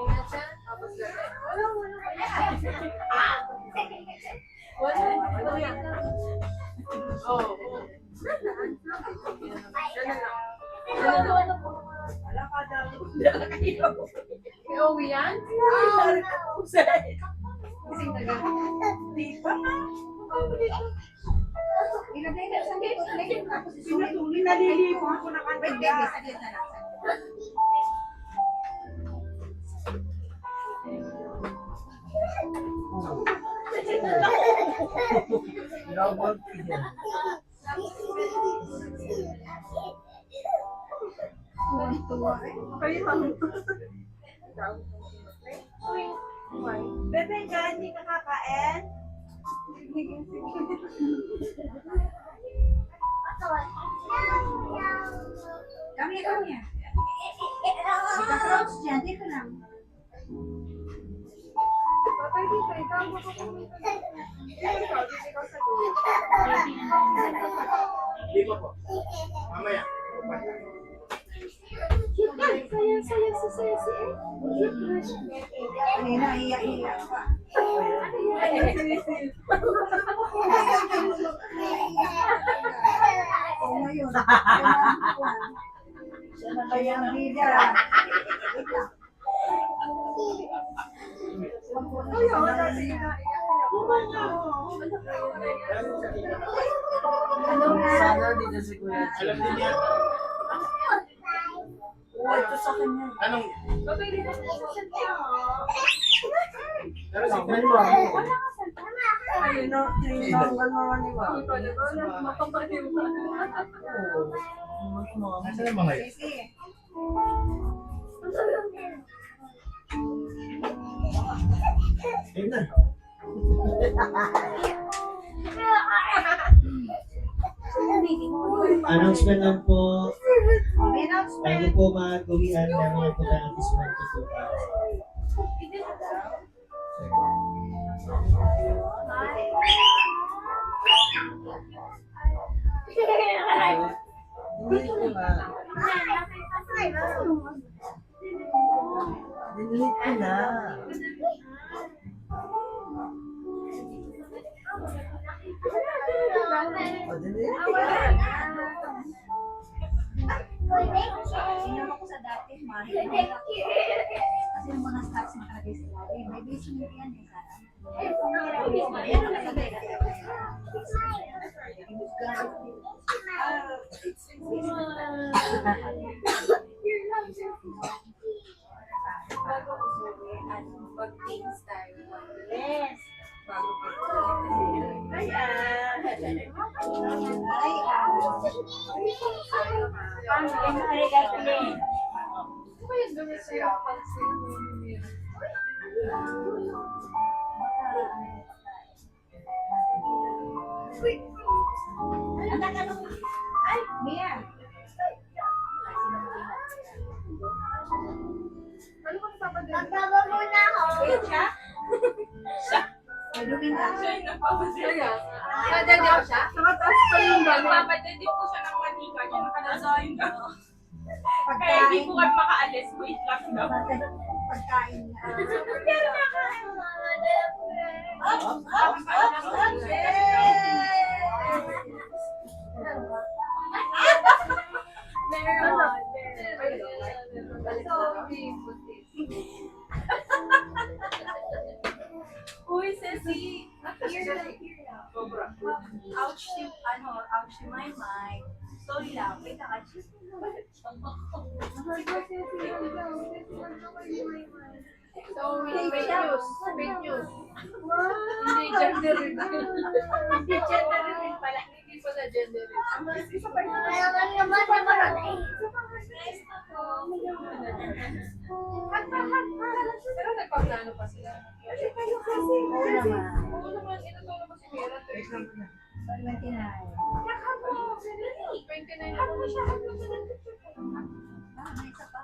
Ingat siya, tapos gano'n. Wala. Wala yan. Oo. Iuwi yan? Kasing taga. Ilagay na sa dito. Tapos isunod. Nalilipo ako na kanta. Wait, saglit na lang. Double kill. Bebe, ka, hindi ka kakain? Kami. Ika-crouch dyan, dito lang. Patay dito, ikaw mo ko pumunta. Ikaw sa dulo. Di ba po? Mamaya. Kanina, iyak-iyak pa. Oo, ngayon. Siya na kaya ang bida. Sana dito si Kuya Alam din niya. Ito sa kanya. Anong? Patay dito. Pero si Sabi mo. Ayun na, tinanggal naman ni Ba. Mapapaliw ka. Nasaan ang mga yun? Sisi. Ayun na. Announcement lang po. May announcement. Bago po mag-uwian, meron po tayong dismount po. Delete ko na. Delete ko na. O, delete. Inom ako sa dati, mahal. Kasi yung mga stocks na talaga sila. May basement yan eh, Sarah. Bago umuwi, mag-things tayo. Yes. Bago Ayan. Ay, Kathleen. Ano ba yung dumi sa'yo? Pansin mo yung Ay, Mia. Ano bang papadala? Magbago muna ako. Siya? May lumina. Siya yung nagpapadala. Kaya, nadadyaw siya? Nakataas pa yung dami. Nagpapadala po siya ng manika niya. Nakalasahin ka. Kaya Pagkain. hindi po kami makaalis. Wait lang daw. Pagkain. Pero nakain mo. Uy, Ceci. Here na. Ouch si my mind. Sorry lang. Wait lang. So, fake news. Fake news. Hindi gender reveal. Hindi gender reveal pala. Hindi pala gender reveal. Kaya nga naman naman. Pero nagpaplano pa sila. Kasi kayo kasi. Oo naman. Oo naman, inutulong mo si Mira. 29. Yakap mo. 29 ako. Ah, may isa pa.